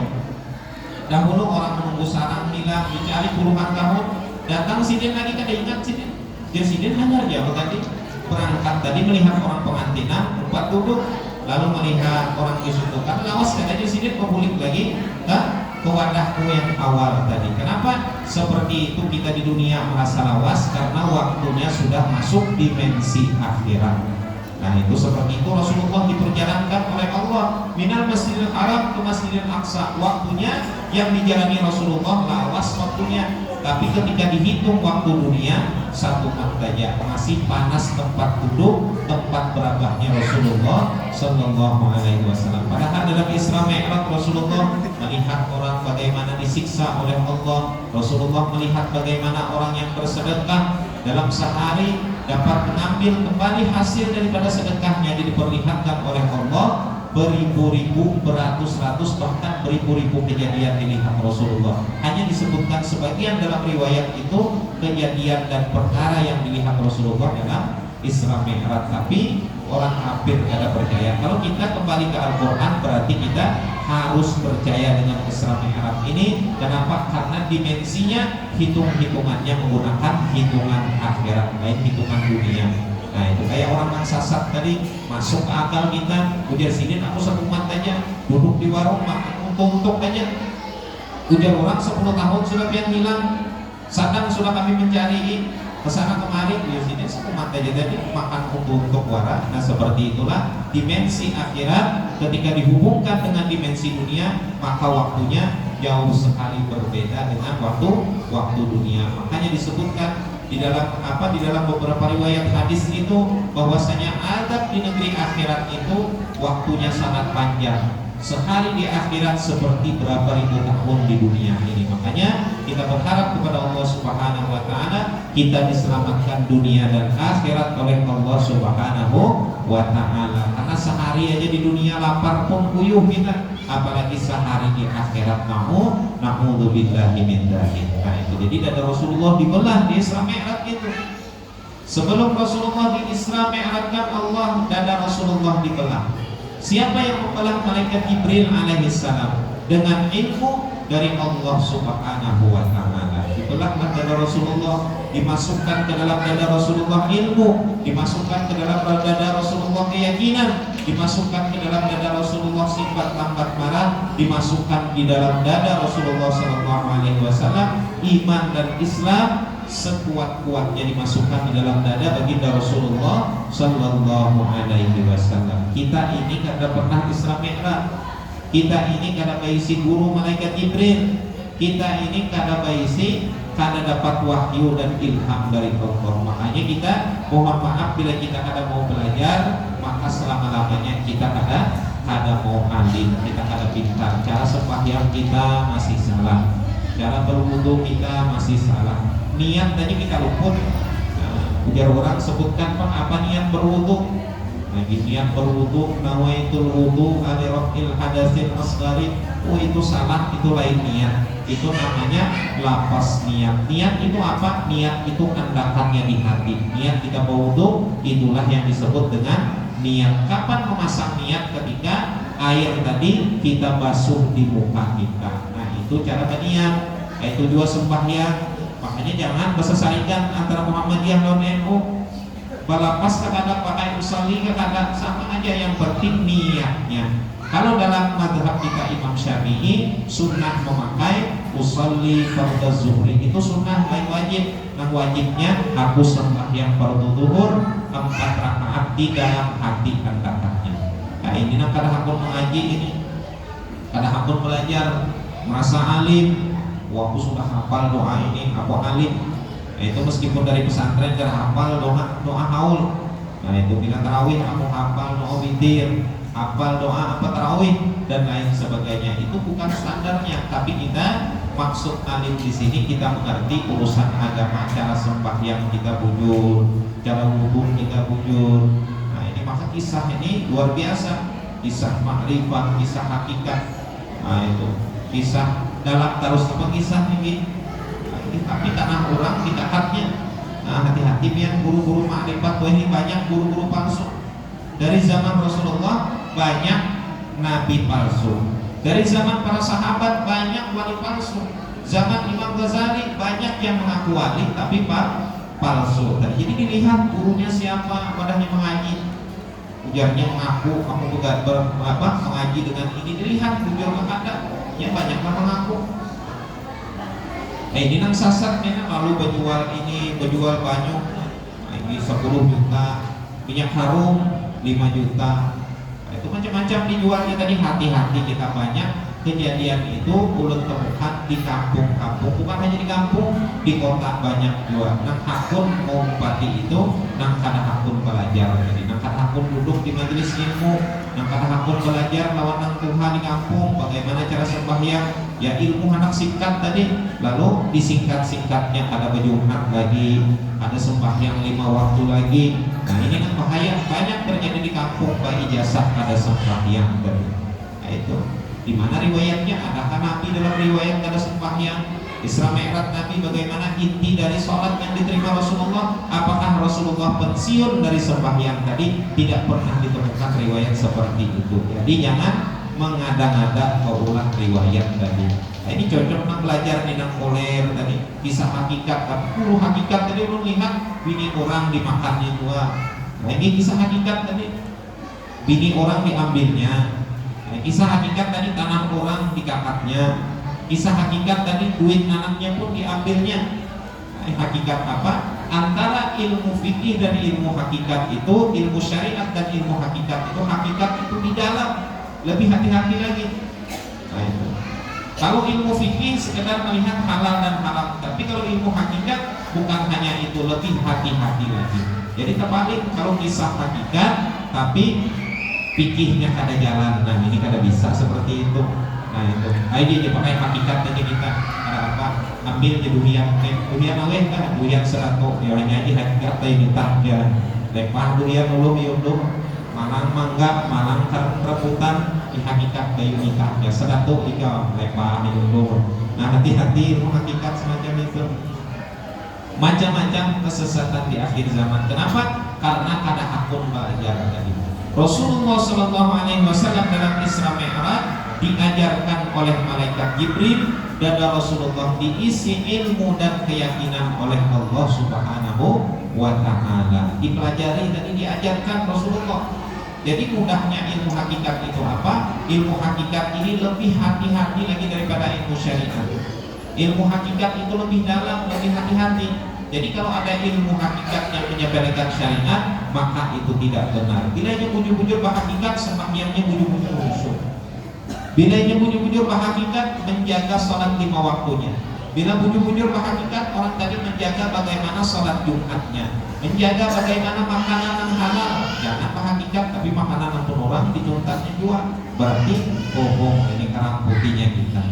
Dahulu orang menunggu sarang hilang, dicari puluhan tahun, datang sidin lagi kada ingat sidin. Dia sidin hanya jauh tadi berangkat tadi melihat orang pengantinan, tempat duduk, lalu melihat orang disutukan, lawas katanya sidin membulik lagi ke wadahku yang awal tadi. Kenapa? Seperti itu kita di dunia merasa lawas karena waktunya sudah masuk dimensi akhirat. Nah itu seperti itu Rasulullah diperjalankan oleh Allah minal Masjidil Haram ke Masjidil Aqsa. Waktunya yang dijalani Rasulullah lawas waktunya. tapi ketika dihitung waktu dunia 1 mat saja. Masih panas tempat duduk, tempat berabahnya Rasulullah Sallallahu Alaihi Wasallam. Padahal dalam Isra Mi'raj Rasulullah melihat orang bagaimana disiksa oleh Allah. Rasulullah melihat bagaimana orang yang bersedekah dalam sehari dapat mengambil kembali hasil daripada sedekahnya, jadi diperlihatkan oleh Allah beribu-ribu, beratus-ratus, bahkan beribu-ribu kejadian dilihat Rasulullah. Hanya disebutkan sebagian dalam riwayat itu kejadian dan perkara yang dilihat Rasulullah dalam Isra Mi'raj. Tapi orang hampir tidak percaya. Kalau kita kembali ke Al-Quran, berarti kita harus percaya dengan Isra Mi'raj ini. Kenapa? Karena dimensinya, hitung-hitungannya menggunakan hitungan akhirat, lain hitungan dunia. Nah itu kayak orang yang sasat tadi, masuk ke akal kita. Ujar sidin, aku 1 mat aja, duduk di warung makan untuk aja. Ujar orang 10 tahun sudah pian hilang, sadang sudah kami mencari kesana kemari. Ujar sidin 1 mat aja tadi makan untuk wara. Nah seperti itulah dimensi akhirat ketika dihubungkan dengan dimensi dunia, maka waktunya jauh sekali berbeda dengan waktu dunia. Makanya disebutkan di dalam beberapa riwayat hadis itu bahwasanya adab di negeri akhirat itu waktunya sangat panjang. Sehari di akhirat seperti berapa ribu tahun di dunia ini. Makanya kita berharap kepada Allah Subhanahu wa taala kita diselamatkan dunia dan akhirat oleh Allah Subhanahu wa taala. Karena sehari aja di dunia lapar pun kuyuh kita, apalagi sehari di akhirat na'udzubillahi min dzalik. Nah itu jadi dada Rasulullah dibelah di Isra Mi'raj itu. Sebelum Rasulullah di Isra Mi'rajkan Allah, dada Rasulullah dibelah. Siapa yang membelah? Malaikat Jibril alaihissalam dengan ilmu dari Allah Subhanahu wa taala. Dibelahlah dada Rasulullah, dimasukkan ke dalam dada Rasulullah ilmu, dimasukkan ke dalam dada Rasulullah keyakinan, dimasukkan ke dalam dada Rasulullah sifat lambat marah, dimasukkan di dalam dada Rasulullah sallallahu alaihi wasallam iman dan Islam sekuat-kuatnya dimasukkan di dalam dada baginda Rasulullah sallallahu alaihi wasallam. Kita ini kada pernah Isra Mi'raj. Kita ini kada baisi guru malaikat Jibril. Kita ini kada baisi, kada dapat wahyu dan ilham dari Allah. Makanya kita mohon maaf bila kita kada mau belajar, maka selama-lamanya kita kada mau alim, kita kada pintar. Cara sembahyang kita masih salah, cara berwudu kita masih salah, niat tadi kita luput. Ujar orang sebutkan apa niat berwudu. Lagi niat berwudu, nawaitul wudu ali raf'il hadatsil asghari. Oh itu salah, itu lain niat. Itu namanya lapas niat. Niat itu apa? Niat itu hendakannya di hati. Niat kita berwudu itulah yang disebut dengan niat. Kapan memasang niat? Ketika air tadi kita basuh di muka kita. Nah itu cara berniat. Itu juga sembahyang. Makanya jangan bersesaikan antara Muhammadiyah dan NU. Balapas kadang pakai usolli kadang sama aja, yang penting niatnya. Kalau dalam mazhab kita Imam Syafi'i sunnah memakai usolli fardhu zuhri itu sunnah, lain wajib. Yang wajibnya aku sembahyang fardhu zuhur 4 rakaat di dalam hati hendaknya. Nah ini kada hakun mengaji ini, kada hakun belajar, merasa alim. Wah, aku sudah hafal doa ini, aku alim. Nah, itu meskipun dari pesantren cara hafal doa haul. Nah itu bila tarawih aku hafal doa witir, hafal doa apa tarawih dan lain sebagainya. Itu bukan standarnya, tapi kita maksud alim di sini kita mengerti urusan agama, cara sembahyang kita bujur, cara wudhu kita bujur. Nah ini maka kisah ini luar biasa, kisah makrifat, kisah hakikat. Nah itu kisah dalam terus pengisah ini, tapi tanah orang kita hatnya. Nah hati-hati biar guru-guru makrifat ini banyak guru-guru palsu. Dari zaman Rasulullah banyak nabi palsu. Dari zaman para sahabat banyak wali palsu. Zaman Imam Ghazali banyak yang mengaku wali tapi palsu. Jadi dilihat gurunya siapa, wadahnya mengaji. Ujarnya mengaku kamu mengaji dengan ini, dilihat bujur ada. Yang banyak mengaku. Ini nang sasar memang lalu berjual ini, berjual banyu. Nah, ini 10 juta, minyak harum 5 juta. Nah, itu macam-macam dijualnya tadi. Hati-hati kita banyak kejadian itu ulun temukan di kampung-kampung, bukan hanya di kampung, di kota banyak juga. Nang hakun ngumpati itu, nang kada hakun belajar tadi, nang kada hakun duduk di majelis ilmu, nang kada hakun belajar lawan nang Tuhan di kampung, bagaimana cara sembahyang, ya ilmu anak singkat tadi, lalu disingkat-singkatnya ada berjumat lagi, ada sembahyang 5 waktu lagi. Nah ini kan bahaya, banyak terjadi di kampung, bagi ijazah ada sembahyang tadi. Nah itu di mana riwayatnya? Adakah Nabi dalam riwayat ada sembahyang Isra Mi'raj Nabi? Bagaimana inti dari sholat yang diterima Rasulullah? Apakah Rasulullah pensiun dari sembahyang tadi? Tidak pernah ditemukan riwayat seperti itu. Jadi jangan mengada-ngada keulang riwayat tadi. Nah, ini cocok nang belajar di nang koler tadi, kisah hakikat. Tapi hakikat tadi lu lihat bini orang dimakannya dua. Nah ini kisah hakikat tadi, bini orang diambilnya. Kisah hakikat tadi tanah orang dikakatnya. Kisah hakikat tadi duit anaknya pun diambilnya. Hakikat apa? Antara ilmu fikih dan ilmu hakikat itu, ilmu syariat dan ilmu hakikat itu di dalam. Lebih hati-hati lagi. Nah, itu. Kalau ilmu fikih sekedar melihat halal dan haram, tapi kalau ilmu hakikat bukan hanya itu, lebih hati-hati lagi. Jadi terbalik, kalau kisah hakikat tapi pikirnya kada jalan, nah ini kada bisa seperti itu. Nah itu, dia pakai hakikat aja kita. Ada apa? Ambil di durian, durian awet kan, durian 100, ya nyanyi hakikat tadi minta ya. Lepah durian ulung yundung, malang mangga, malang rebutan, di hakikat kayu minta ya 100 ika lepah yundung. Nah hati-hati ilmu hakikat semacam itu. Macam-macam kesesatan di akhir zaman. Kenapa? Karena kada hakun belajar tadi. Rasulullah SAW dalam Isra Mi'raj diajarkan oleh malaikat Jibril, dan Rasulullah diisi ilmu dan keyakinan oleh Allah Subhanahu wa Ta'ala. Dipelajari dan diajarkan Rasulullah. Jadi mudahnya ilmu hakikat itu apa? Ilmu hakikat ini lebih hati-hati lagi daripada ilmu syariat. Ilmu hakikat itu lebih dalam, lebih hati-hati. Jadi kalau ada ilmu hakikat yang menyepelekan syariat, maka itu tidak benar. Bila hanya bujur-bujur berhakikat, sembahyangnya bujur-bujur khusyuk. Bila hanya bujur-bujur berhakikat, menjaga sholat 5 waktunya. Bila bujur-bujur berhakikat, orang tadi menjaga bagaimana sholat Jumatnya, menjaga bagaimana makanan yang halal. Jangan berhakikat, tapi makanan yang pun orang dicontatnya juga. Berarti bohong, ini kerang putihnya kita.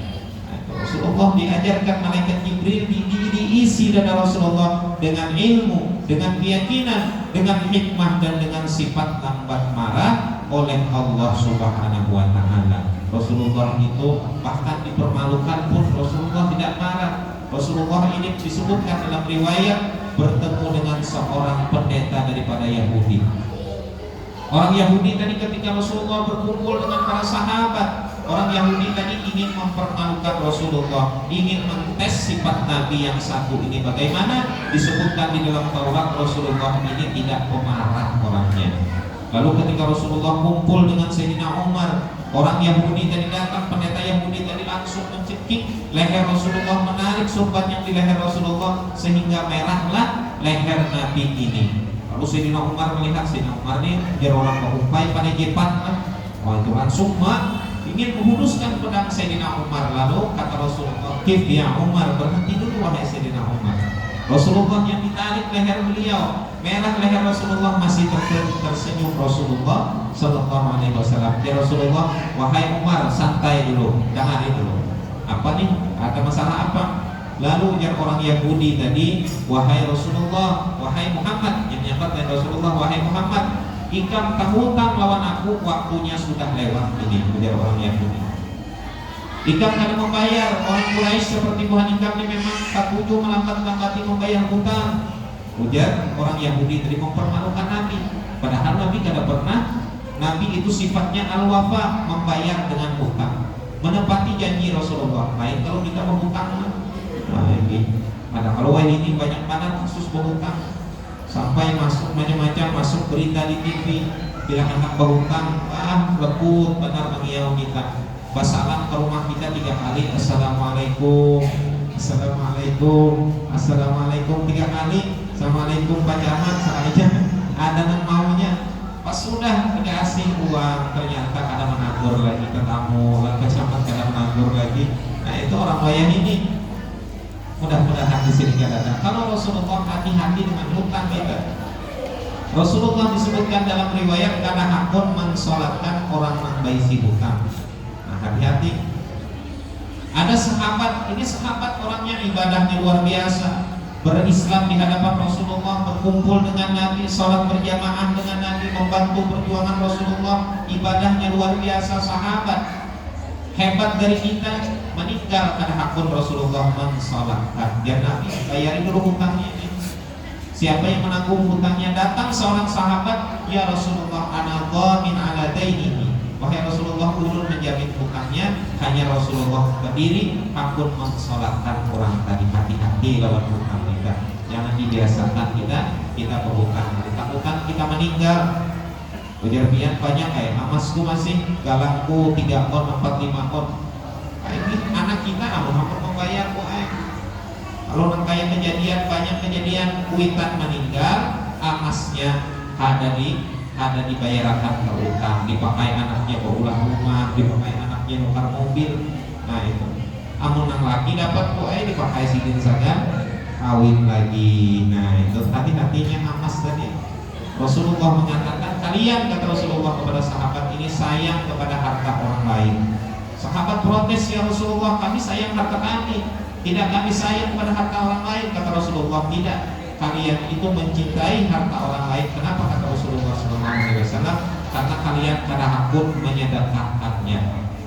Rasulullah diajarkan malaikat Jibril, diisi dan Rasulullah dengan ilmu, dengan keyakinan, dengan hikmah dan dengan sifat lambat marah oleh Allah Subhanahu wa Ta'ala. Rasulullah itu bahkan dipermalukan pun Rasulullah tidak marah. Rasulullah ini disebutkan dalam riwayat bertemu dengan seorang pendeta daripada Yahudi. Orang Yahudi tadi ketika Rasulullah berkumpul dengan para sahabat, orang Yahudi tadi ingin mempermalukan Rasulullah, ingin mentes sifat Nabi yang satu ini bagaimana. Disebutkan di dalam Taurat Rasulullah ini tidak pemarah orangnya. Lalu ketika Rasulullah kumpul dengan Sayyidina Umar, orang Yahudi tadi datang, pendeta Yahudi tadi langsung mencekik leher Rasulullah, menarik sorban yang di leher Rasulullah sehingga merahlah leher Nabi ini. Lalu Sayyidina Umar melihat, Sayyidina Umar ini biar orang berumpai pada jepat lah. Itu langsung ingin menghunuskan pedang Sayyidina Umar. Lalu kata Rasulullah, "Kif ya Umar, berhenti dulu wahai Sayyidina Umar." Rasulullah yang ditarik leher beliau, merah leher Rasulullah, masih tersenyum Rasulullah Sallallahu Alaihi Wasallam. Ya Rasulullah, wahai Umar, santai dulu, dengarin dulu. Apa nih? Ada masalah apa? Lalu yang orang Yahudi tadi, wahai Rasulullah, wahai Muhammad, yang menyebut dari Rasulullah, wahai Muhammad, ikam hutang lawan aku, waktunya sudah lewat. Ini ujar orang Yahudi. Ikam kada membayar. Orang Quraisy seperti Tuhan ikam ini memang tak butuh melambat-lambati membayar hutang. Ujar orang Yahudi tadi mempermalukan Nabi. Padahal Nabi kada pernah. Nabi itu sifatnya al-wafa, membayar dengan hutang, menepati janji Rasulullah. Lain kalau kita berhutang. Nah ini. Padahal kalau ini banyak banget kasus berhutang. Sampai masuk macam-macam, masuk berita di TV, bilang anak berhutang, lekut benar mengiau kita. Basalam ke rumah kita 3 kali, assalamualaikum, assalamualaikum, assalamualaikum 3 kali. Assalamualaikum Pak Camat, saja ada yang maunya. Pas sudah dikasih uang ternyata kada menabur lagi ke tamu, kecamatan kada menabur lagi. Nah itu orang wayang ini. Mudah-mudahan di sini kada ada. Kalau Rasulullah hati-hati dengan hutang kita. Rasulullah disebutkan dalam riwayat karena hakun mensolatkan orang membaisi hutang. Nah hati-hati. Ada sahabat, ini sahabat orangnya ibadahnya luar biasa, berislam di hadapan Rasulullah, berkumpul dengan Nabi, sholat berjamaah dengan Nabi, membantu perjuangan Rasulullah, ibadahnya luar biasa. Sahabat hebat dari kita meninggal karena hakun Rasulullah mensolatkan. Dia Nabi bayarin dulu hutangnya ini. Siapa yang menanggung hutangnya? Datang seorang sahabat, ya Rasulullah, ana dhamin ala dainihi. Wahai Rasulullah, ulun menjamin hutangnya. Hanya Rasulullah berdiri, hakun mensolatkan orang tadi. Hati-hati lawan hutang kita. Jangan dibiasakan kita berhutang. Takutkan kita meninggal. Ujar pian banyak kayak amasku masih galakku 3 on 4 5 on. Ini anak kita amun membayar kok. Kalau nang kayak kejadian, banyak kejadian kuitan meninggal, amasnya ada dibayarkan ke utang, dipakai anaknya berulah rumah, dipakai anaknya nukar mobil. Nah itu. Amun nang laki dapat kok dipakai sidin saja kawin lagi. Nah itu hati-hatinya amas tadi. Rasulullah mengatakan, kalian kata Rasulullah kepada sahabat ini sayang kepada harta orang lain. Sahabat protes, ya Rasulullah, kami sayang harta kami. Tidak kami sayang kepada harta orang lain. Kata Rasulullah, tidak. Kalian itu mencintai harta orang lain. Kenapa? Kata Rasulullah SAW, karena kalian kada hakun menyedekahkannya.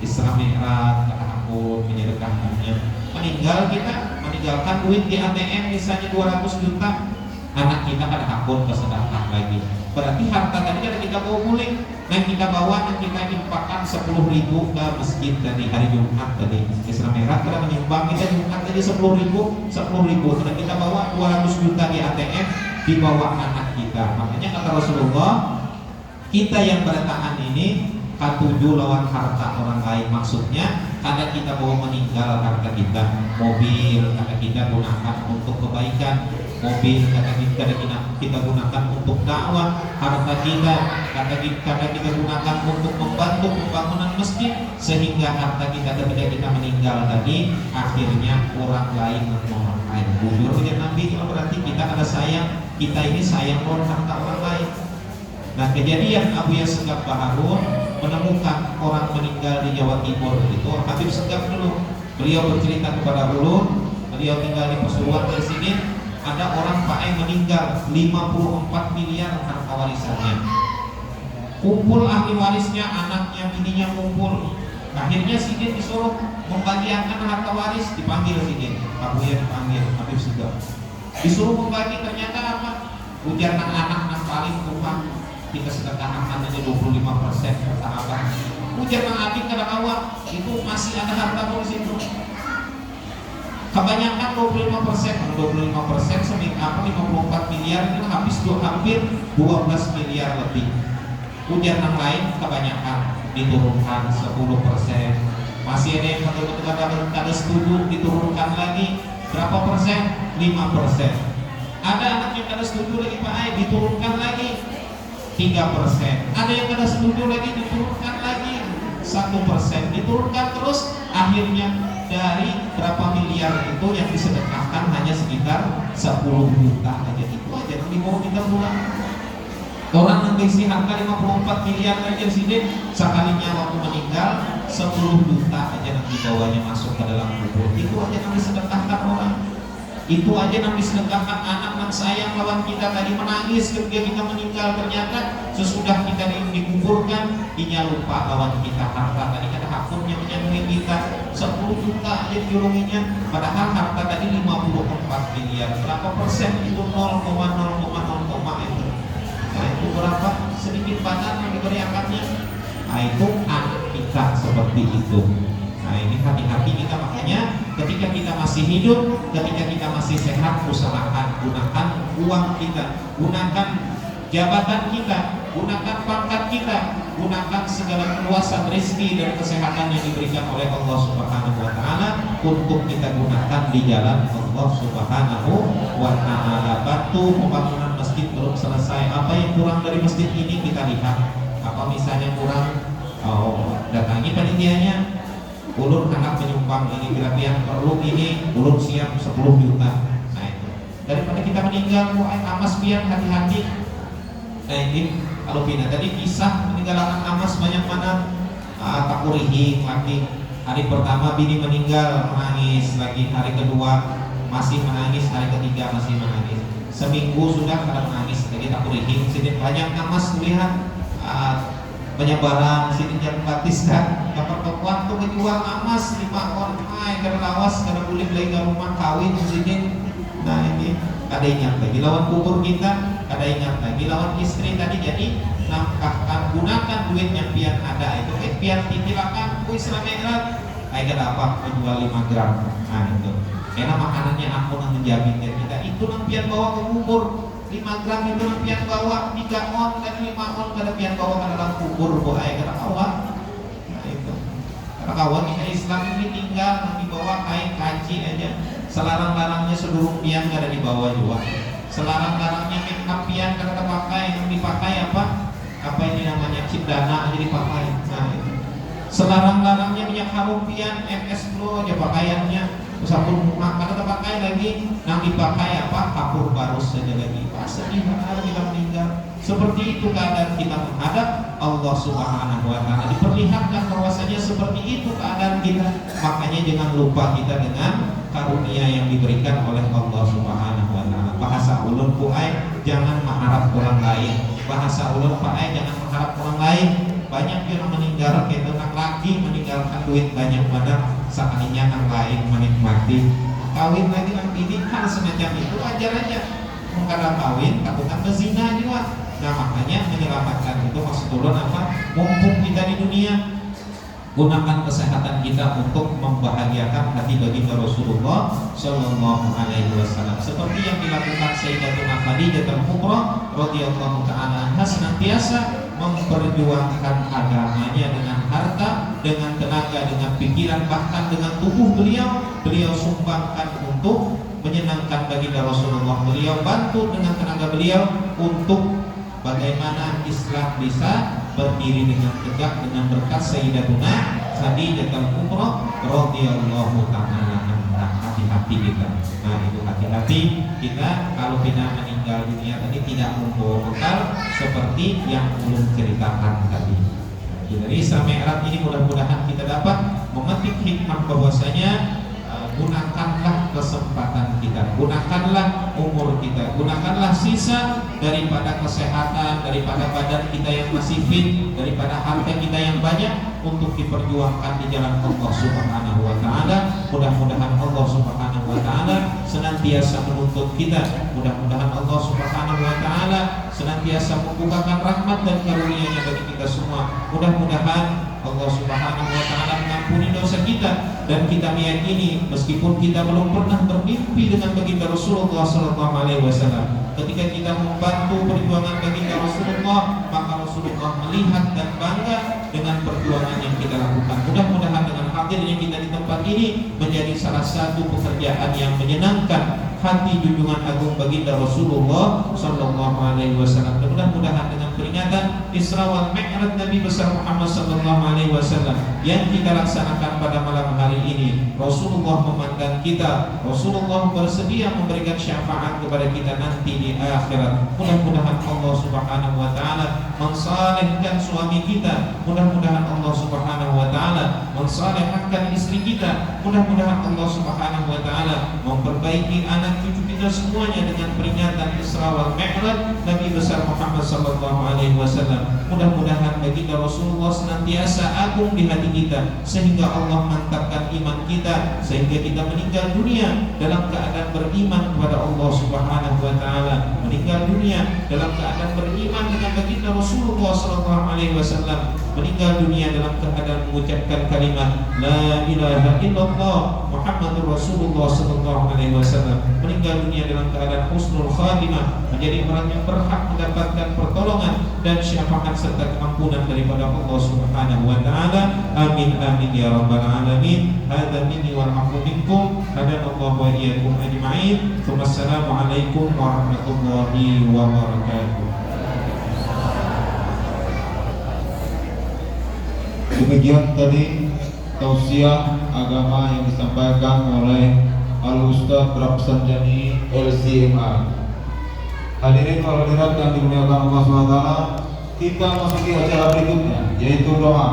Isra Mi'raj kada hakun menyedekahkannya. Meninggal kita meninggalkan duit di ATM misalnya 200 juta, anak kita kada hakun kesedekah lagi. Berarti harta tadi kada kita bawa mulik, dan kita bawa dan kita infakkan 10.000 ke masjid tadi hari Jumat tadi. Isra Mi'raj kada menyumbang, kita Jumat tadi 10.000, dan kita bawa 200 juta di ATM, dibawa anak kita. Makanya kata Rasulullah, kita yang bertahan ini katuju lawan harta orang lain. Maksudnya kada kita bawa meninggal harta kita. Mobil kada kita gunakan untuk kebaikan, mobil kada kita gunakan untuk dakwah, harta kita kada kita gunakan untuk membantu pembangunan masjid, sehingga harta kita ketika kita meninggal tadi akhirnya orang lain memakai. Bujur ya Nabi, berarti kita kada sayang, kita ini sayang lawan harta orang lain. Nah kejadian Abu Yazid Baharun menemukan orang meninggal di Jawa Timur itu, Habib Segaf dulu, beliau bercerita kepada ulun, beliau tinggal di Pasuruan dari sini, ada orang pakai meninggal 54 miliar harta warisannya. Kumpul ahli warisnya, anaknya, bininya kumpul. Akhirnya Sidin disuruh membagikan harta waris, dipanggil Sidin, Abu Yazid dipanggil, Habib Segaf. Disuruh membagi, ternyata apa? Ujar anak paling tukang kita sedekahkan hanya 25% kata abang. Ujar nang adik kada awak itu masih ada harta di situ. Kebanyakan 25%, 25% seminggu 54 miliar itu habis hampir 12 miliar lebih. Ujar nang lain kebanyakan diturunkan 10%. Masih ada yang kada setuju, diturunkan lagi berapa persen? 5%. Ada anak yang kada setuju lagi Pak Ai, diturunkan lagi 3%. Ada yang kada setuju lagi, diturunkan lagi 1%. Diturunkan terus, akhirnya dari berapa miliar itu yang disedekahkan hanya sekitar 10 juta aja. Itu aja yang dibawa kita pulang. Orang yang berisi harta 54 miliar aja Sidin, sekalinya waktu meninggal 10 juta aja yang dibawanya masuk ke dalam kubur. Itu aja yang disedekahkan orang. Itu aja yang disedekahkan anak yang sayang lawan kita tadi, menangis ketika kita meninggal. Ternyata sesudah kita dikuburkan, dia lupa lawan kita harta tadi, ada hakumnya menyambungi kita 10 juta aja diurunginya, padahal harta tadi 54 miliar. Berapa persen itu? 0,0,0 itu. Nah itu berapa? Sedikit banget yang diberiakannya. Nah itu anak kita seperti itu. Nah ini hati-hati kita, makanya ketika kita masih hidup, ketika kita masih sehat, usahakan gunakan uang kita, gunakan jabatan kita, gunakan pangkat kita, gunakan segala keluasan rezeki dan kesehatan yang diberikan oleh Allah Subhanahu wa Ta'ala untuk kita gunakan di jalan Allah Subhanahu wa Ta'ala. Bantu pembangunan masjid belum selesai. Apa yang kurang dari masjid ini kita lihat. Apa misalnya kurang, datangi panitianya. Ulun anak penyumbang ini, bila yang perlu ini, ulun siap 10 juta. Nah itu. Daripada kita meninggal, amas biar hati-hati. Nah ini kalau Pina tadi kisah meninggalkan amas banyak mana, takurihing lagi. Hari pertama bini meninggal menangis, lagi hari kedua masih menangis, hari ketiga masih menangis. Seminggu sudah kada menangis, jadi takurihing. Sedikit banyak amas lihat penyebaran sini jam batis kan dapat waktu kedua amas 5 on karena lawas karena boleh beli ke rumah kawin sini. Nah ini ada ingat lagi lawan kubur kita, ada ingat lagi lawan istri tadi. Jadi nafkahkan, gunakan duit yang pian ada itu pian titilakan kuis ramerat kayak apa menjual 5 gram. Nah itu karena makanannya aku yang menjamin kita itu yang pian bawa ke kubur. 5 gram itu pian bawa 3 on dan 5 on kada pian bawa ke dalam kubur buaya kada kawan. Nah itu karena kawan kita Islam ini tinggal dibawa kain kaci aja. Selarang-larangnya seluruh pian kada dibawa juga. Selarang-larangnya make up pian kada dipakai, yang dipakai apa ini namanya cindana aja dipakai. Nah itu selarang-larangnya minyak harum pian MS Pro aja pakaiannya. Sabun muka kada terpakai lagi, yang dipakai kapur barus saja lagi. Sedih kita meninggal. Seperti itu keadaan kita menghadap Allah Subhanahu wa Ta'ala. Diperlihatkan bahwasanya seperti itu keadaan kita. Makanya jangan lupa kita dengan karunia yang diberikan oleh Allah Subhanahu wa Ta'ala. Bahasa ulun puai jangan mengharap orang lain. Bahasa ulun puai jangan mengharap orang lain. Banyak yang meninggal kayak anak laki meninggalkan duit banyak banget, sekalinya yang lain menikmati kawin lagi yang ini hal semacam itu ajar aja. Mengkadang kawin takutkan berzina juga. Nah makanya menyelamatkan itu maksud ulun apa? Mumpung kita di dunia, gunakan kesehatan kita untuk membahagiakan hati baginda Rasulullah Shallallahu Alaihi Wasallam. Seperti yang dilakukan Sayyidatuna Khadijah al-Kubra radhiyallahu taala anha, senantiasa memperjuangkan agamanya dengan harta, dengan tenaga, dengan pikiran, bahkan dengan tubuh beliau. Beliau sumbangkan untuk menyenangkan baginda Rasulullah. Beliau bantu dengan tenaga beliau untuk bagaimana Islam bisa berdiri dengan tegak dengan berkat Sayyidatuna Khadijah al-Kubra radhiyallahu taala anha. Hati-hati kita. Nah itu hati-hati kita kalau kita meninggal dunia tadi tidak membawa bekal seperti yang belum ceritakan tadi. Jadi Isra Mi'raj ini mudah-mudahan kita dapat memetik hikmah bahwasanya gunakanlah kesempatan kita, gunakanlah umur kita, gunakanlah sisa daripada kesehatan, daripada badan kita yang masih fit, daripada harta kita yang banyak untuk diperjuangkan di jalan Allah Subhanahu wa Ta'ala. Mudah-mudahan Allah Subhanahu wa Ta'ala senantiasa menuntut kita. Mudah-mudahan Allah Subhanahu wa Ta'ala senantiasa membukakan rahmat dan karunia-Nya bagi kita semua. Mudah-mudahan Allah Subhanahu wa Ta'ala mengampuni dosa kita, dan kita meyakini meskipun kita belum pernah bermimpi dengan baginda Rasulullah sallallahu alaihi wasallam, ketika kita membantu perjuangan baginda Rasulullah, maka Rasulullah melihat dan bangga dengan perjuangan yang kita lakukan. Mudah-mudahan dengan hadirnya kita di tempat ini menjadi salah satu pekerjaan yang menyenangkan hati junjungan agung baginda Rasulullah sallallahu alaihi wasallam. Mudah-mudahan dengan peringatan Isra wal Mi'raj Nabi besar Muhammad sallallahu alaihi wasallam yang kita laksanakan pada malam hari ini, Rasulullah memandang kita, Rasulullah bersedia memberikan syafaat kepada kita nanti di akhirat. Mudah-mudahan Allah Subhanahu wa Ta'ala mensalehkan suami kita, mudah-mudahan Allah Subhanahu wa Ta'ala mensalehkan istri kita, mudah-mudahan Allah Subhanahu wa Ta'ala memperbaiki anak cucu kita semuanya dengan peringatan Isra wal Mi'raj Nabi besar Muhammad sallallahu alaihi wasallam. Mudah-mudahan baginda Rasulullah senantiasa agung di hati kita, sehingga Allah mantapkan iman kita, sehingga kita meninggal dunia dalam keadaan beriman kepada Allah Subhanahu wa Ta'ala, meninggal dunia dalam keadaan beriman dengan baginda Rasulullah sallallahu alaihi wasallam, meninggal dunia dalam keadaan mengucapkan kalimat la ilaha illallah Muhammadur Rasulullah sallallahu alaihi wasallam, meninggal dunia dalam keadaan husnul khatimah, menjadi orang yang berhak mendapatkan pertolongan dan syafaat serta keampunan daripada Allah Subhanahu wa taala. Amin amin ya rabbal alamin. Hadza minni wal afu minkum. Hadanallahu wa iyyakum ajma'in. Wassalamualaikum warahmatullahi wabarakatuh. Demikian tadi tausiah agama yang disampaikan oleh Al-Ustaz Rapsanjani LCMA. Hadirin wal hadirat yang dimuliakan Allah SWT, kita masuki acara berikutnya, yaitu doa.